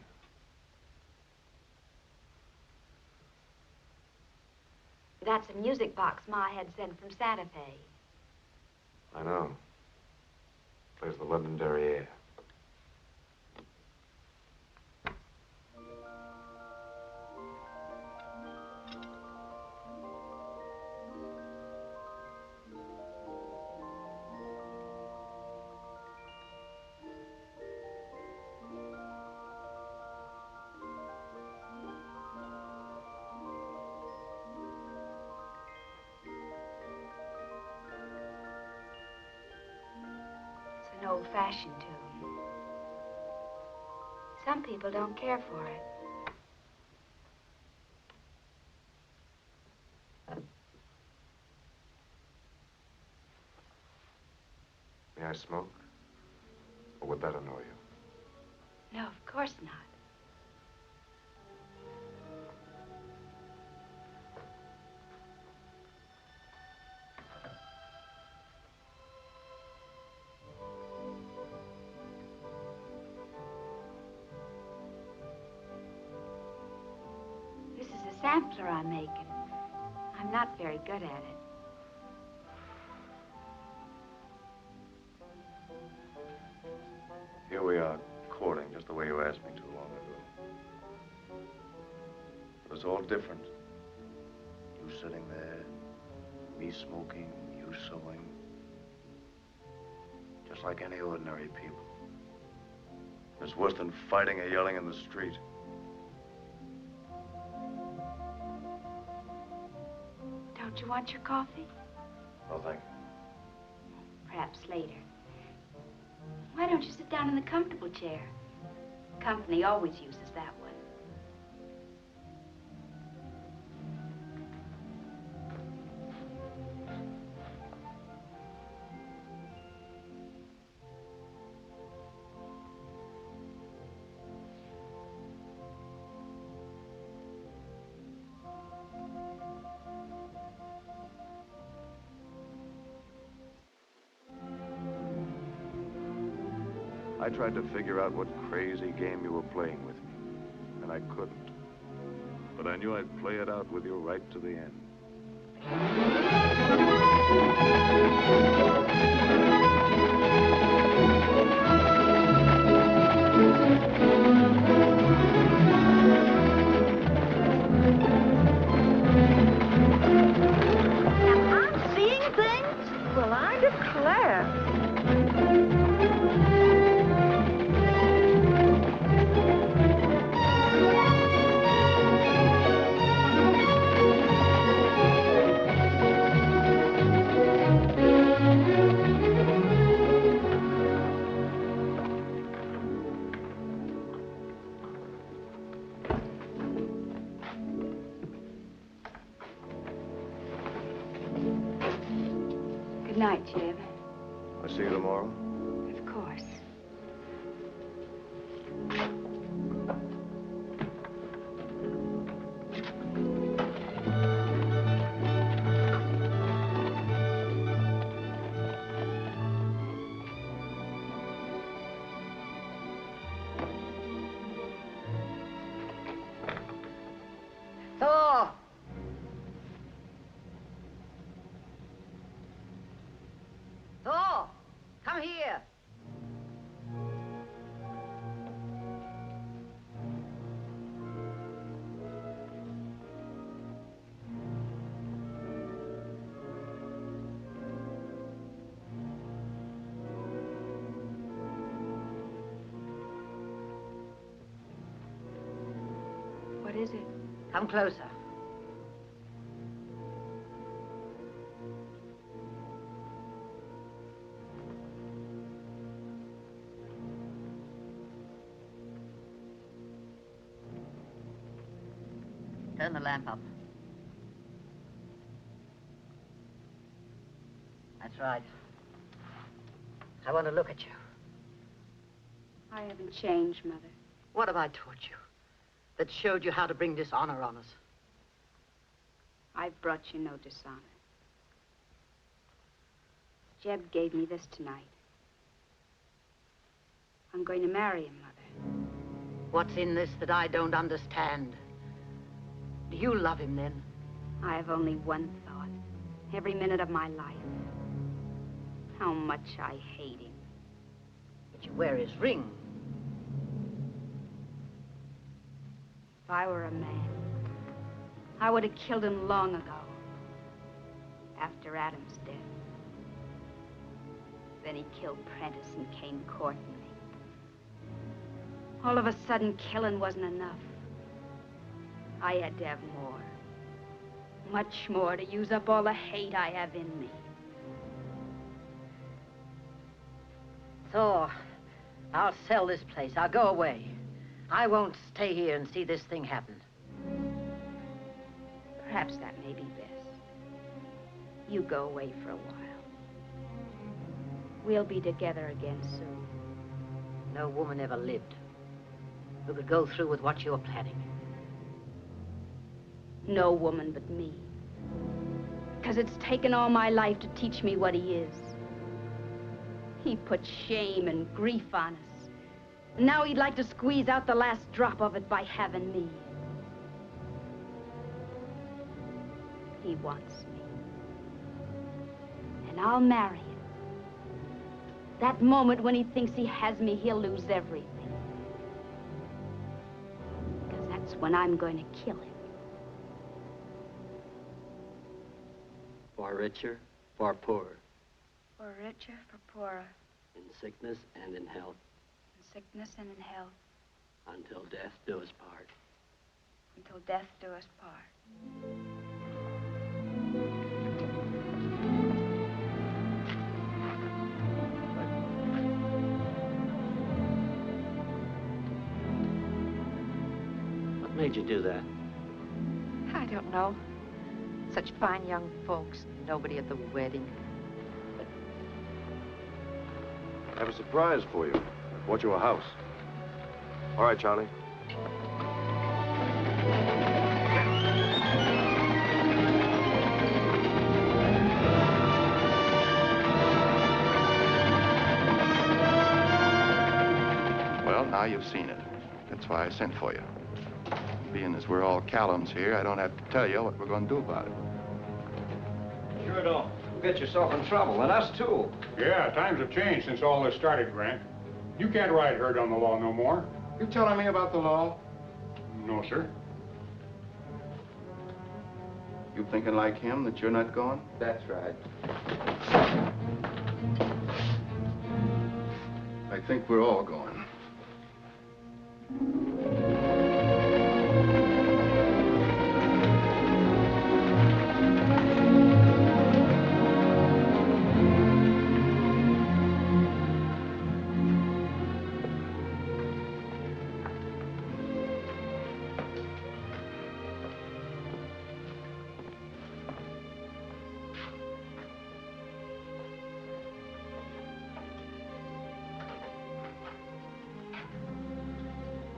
That's a music box Ma had sent from Santa Fe. I know. Plays the legendary air. It's an old-fashioned tune. Some people don't care for it. May I smoke? Or would that annoy you? No, of course not. sampler I'm making. I'm not very good at it. Here we are, courting just the way you asked me to long ago. But it's all different. You sitting there, me smoking, you sewing. Just like any ordinary people. It's worse than fighting or yelling in the street. Don't you want your coffee? No, thank you. Perhaps later. Why don't you sit down in the comfortable chair? Company always uses that one. I tried to figure out what crazy game you were playing with me, and I couldn't. But I knew I'd play it out with you right to the end. Am I seeing things? Well, I declare. Good night, Jeb. I'll see you tomorrow. Of course. Thor! Thor! Come here! What is it? Come closer. Turn the lamp up. That's right. I want to look at you. I haven't changed, Mother. What have I taught you that showed you how to bring dishonor on us? I've brought you no dishonor. Jeb gave me this tonight. I'm going to marry him, Mother. What's in this that I don't understand? Do you love him, then? I have only one thought, every minute of my life. How much I hate him. But you wear his ring. If I were a man, I would have killed him long ago, after Adam's death. Then he killed Prentice and came courting me. All of a sudden, killing wasn't enough. I had to have more. Much more to use up all the hate I have in me. Thor, I'll sell this place. I'll go away. I won't stay here and see this thing happen. Perhaps that may be best. You go away for a while. We'll be together again soon. No woman ever lived who could go through with what you're planning. No woman but me. Because it's taken all my life to teach me what he is. He put shame and grief on us. And now he'd like to squeeze out the last drop of it by having me. he wants me. And I'll marry him. That moment when he thinks he has me, he'll lose everything. Because that's when I'm going to kill him. For richer, for poorer. For richer, for poorer. In sickness and in health. In sickness and in health. Until death do us part. Until death do us part. What made you do that? I don't know. Such fine young folks, nobody at the wedding. I have a surprise for you. I bought you a house. All right, Charlie. Well, now you've seen it. That's why I sent for you. Being as we're all Callums here, I don't have to tell you what we're going to do about it. Sure don't. You'll get yourself in trouble, and us too. Yeah, times have changed since all this started, Grant. You can't ride herd on the law no more. You telling me about the law? No, sir. You thinking like him that you're not going? That's right. I think we're all going.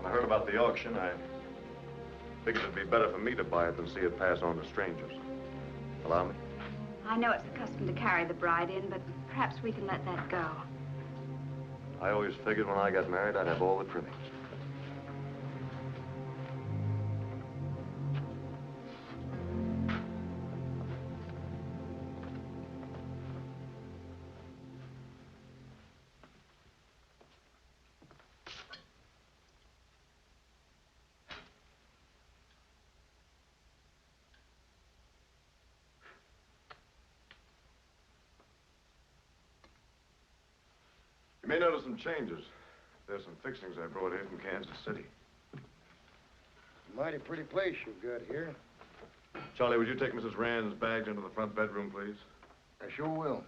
When I heard about the auction, I figured it'd be better for me to buy it than see it pass on to strangers. Allow me? I know it's the custom to carry the bride in, but perhaps we can let that go. I always figured when I got married, I'd have all the trimmings. You may notice some changes. There's some fixings I brought here from Kansas City. Mighty pretty place you've got here. Charlie, would you take Mrs. Rand's bags into the front bedroom, please? I sure will.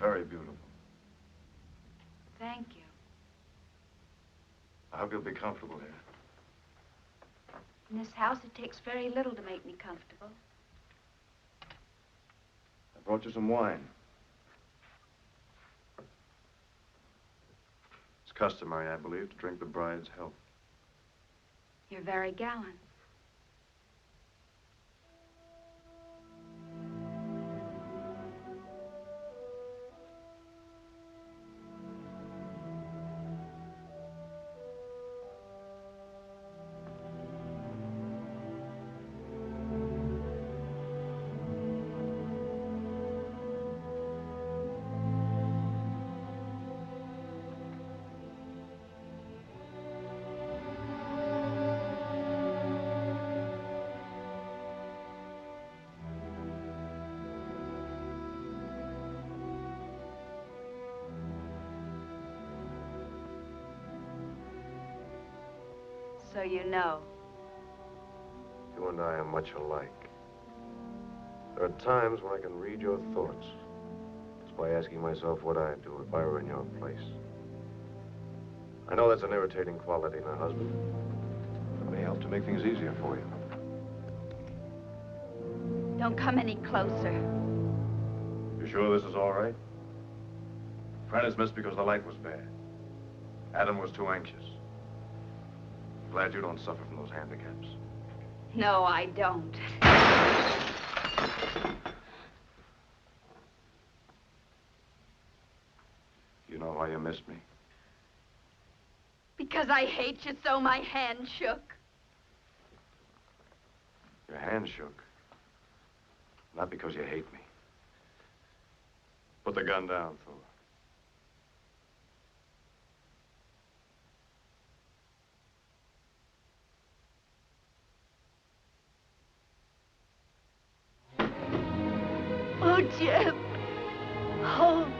Very beautiful. Thank you. I hope you'll be comfortable here. In this house, it takes very little to make me comfortable. I brought you some wine. It's customary, I believe, to drink the bride's health. You're very gallant. So you know. You and I are much alike. There are times when I can read your thoughts. It's by asking myself what I'd do if I were in your place. I know that's an irritating quality in a husband. It may help to make things easier for you. Don't come any closer. You sure this is all right? Prentice missed because the light was bad. Adam was too anxious. Glad you don't suffer from those handicaps. No, I don't. You know why you missed me? Because I hate you so my hand shook. Your hand shook. Not because you hate me. Put the gun down, Thor. Oh, Jeb. Hold me.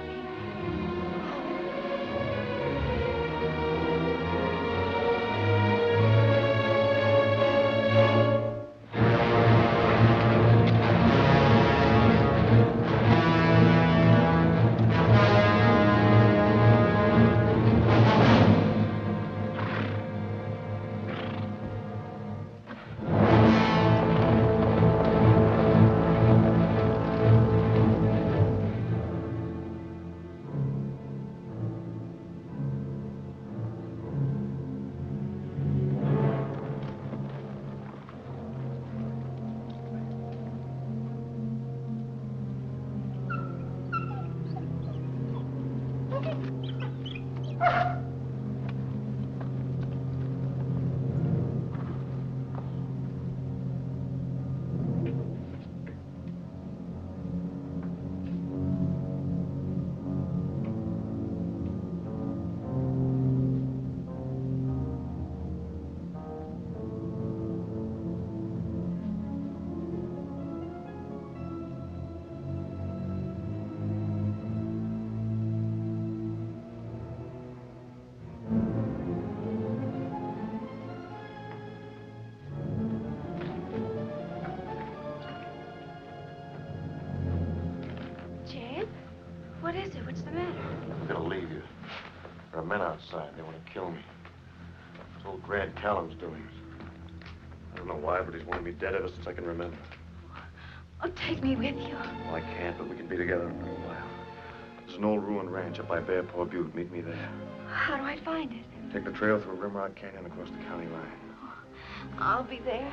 What is it? What's the matter? I'm gonna leave you. There are men outside. They want to kill me. It's old Grant Callum's doings. I don't know why, but he's wanted me dead ever since I can remember. Oh, take me with you. Well, I can't, but we can be together for a while. There's an old ruined ranch up by Bear Paw Butte. Meet me there. How do I find it? Take the trail through Rimrock Canyon across the county line. Oh, I'll be there.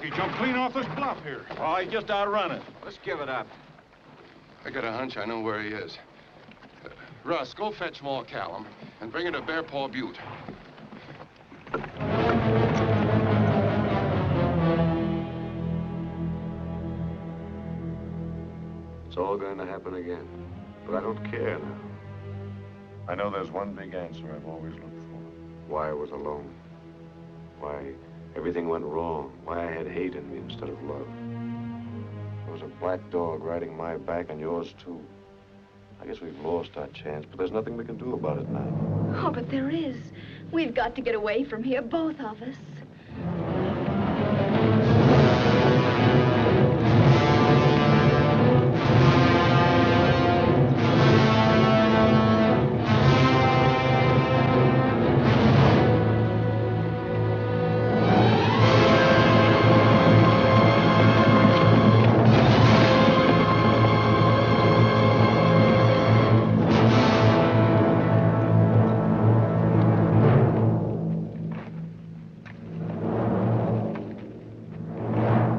He jumped clean off this bluff here. Oh, he's just outrunning. Let's give it up. I got a hunch I know where he is. Russ, go fetch more Callum and bring him to Bear Paw Butte. It's all going to happen again. But I don't care now. I know there's one big answer I've always looked for. Why I was alone. Why everything went wrong. Why I had hate in me instead of love. There was a black dog riding my back and yours too. I guess we've lost our chance, but there's nothing we can do about it now. Oh, but there is. We've got to get away from here, both of us.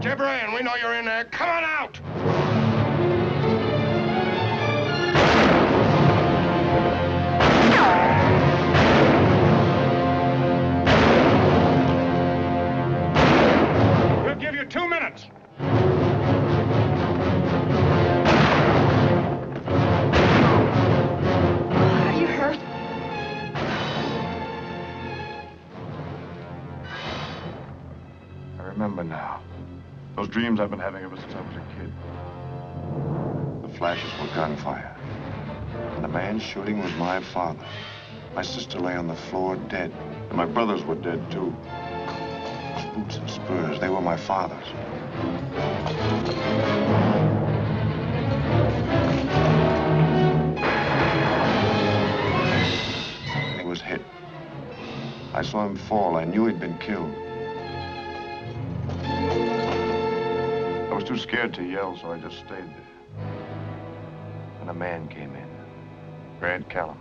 Jeb Rand, we know you're in there. Come on out! We'll give you 2 minutes. Are you hurt? I remember now. Those dreams I've been having ever since I was a kid. The flashes were gunfire. And the man shooting was my father. My sister lay on the floor dead. And my brothers were dead, too. Those boots and spurs, they were my father's. And he was hit. I saw him fall. I knew he'd been killed. I was too scared to yell, so I just stayed there. And a man came in. Grant Callum.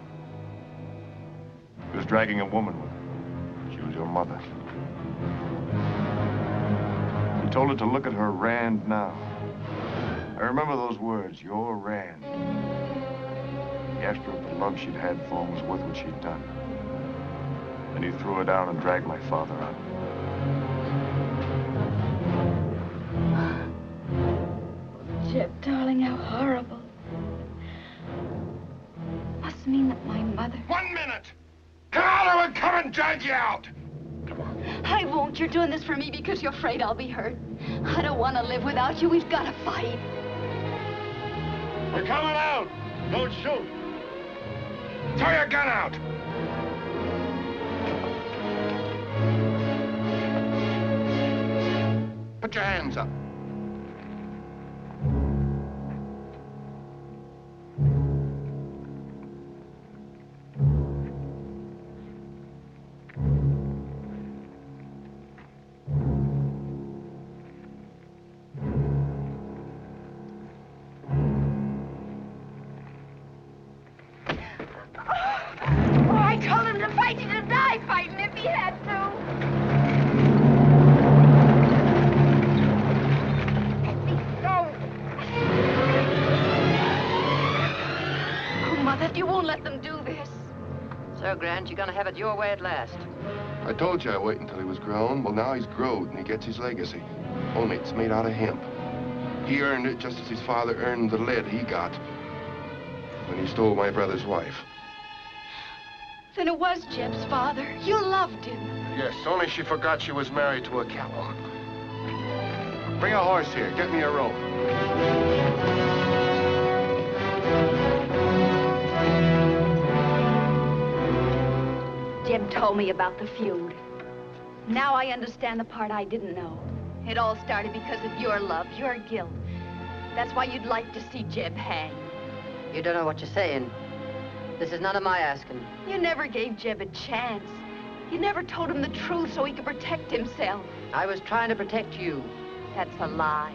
He was dragging a woman with him. She was your mother. He told her to look at her Rand now. I remember those words, your Rand. He asked her if the love she'd had for him was worth what she'd done. Then he threw her down and dragged my father out. Jeb, darling, how horrible. Must mean that my mother... 1 minute! Come out or we'll come and drag you out! Come on. I won't. You're doing this for me because you're afraid I'll be hurt. I don't want to live without you. We've got to fight. We're coming out. Don't shoot. Throw your gun out. Put your hands up. You're gonna have it your way at last. I told you I'd wait until he was grown. Well, now he's growed and he gets his legacy. Only it's made out of hemp. He earned it just as his father earned the lead he got when he stole my brother's wife. Then it was Jeb's father. You loved him. Yes, only she forgot she was married to a Callum. Bring a horse here. Get me a rope. Jeb told me about the feud. Now I understand the part I didn't know. It all started because of your love, your guilt. That's why you'd like to see Jeb hang. You don't know what you're saying. This is none of my asking. You never gave Jeb a chance. You never told him the truth so he could protect himself. I was trying to protect you. That's a lie.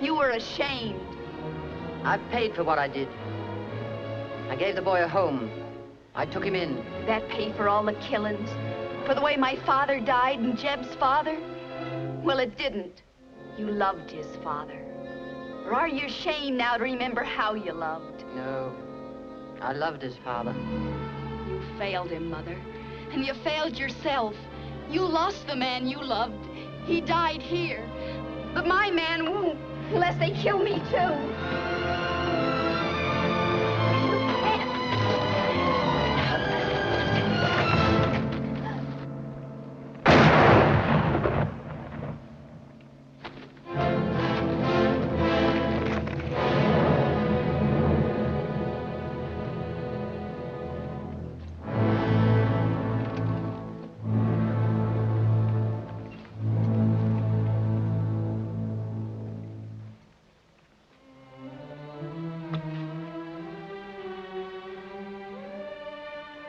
You were ashamed. I've paid for what I did. I gave the boy a home. I took him in. That paid for all the killings? For the way my father died and Jeb's father? Well, it didn't. You loved his father. Or are you ashamed now to remember how you loved? No, I loved his father. You failed him, Mother. And you failed yourself. You lost the man you loved. He died here. But my man won't, unless they kill me, too.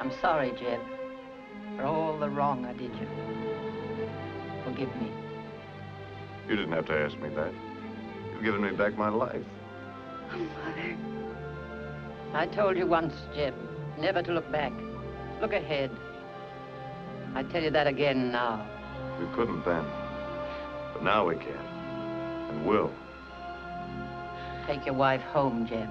I'm sorry, Jeb, for all the wrong I did you. Forgive me. You didn't have to ask me that. You've given me back my life. Mother. I told you once, Jeb, never to look back. Look ahead. I tell you that again now. We couldn't then. But now we can. And will. Take your wife home, Jeb.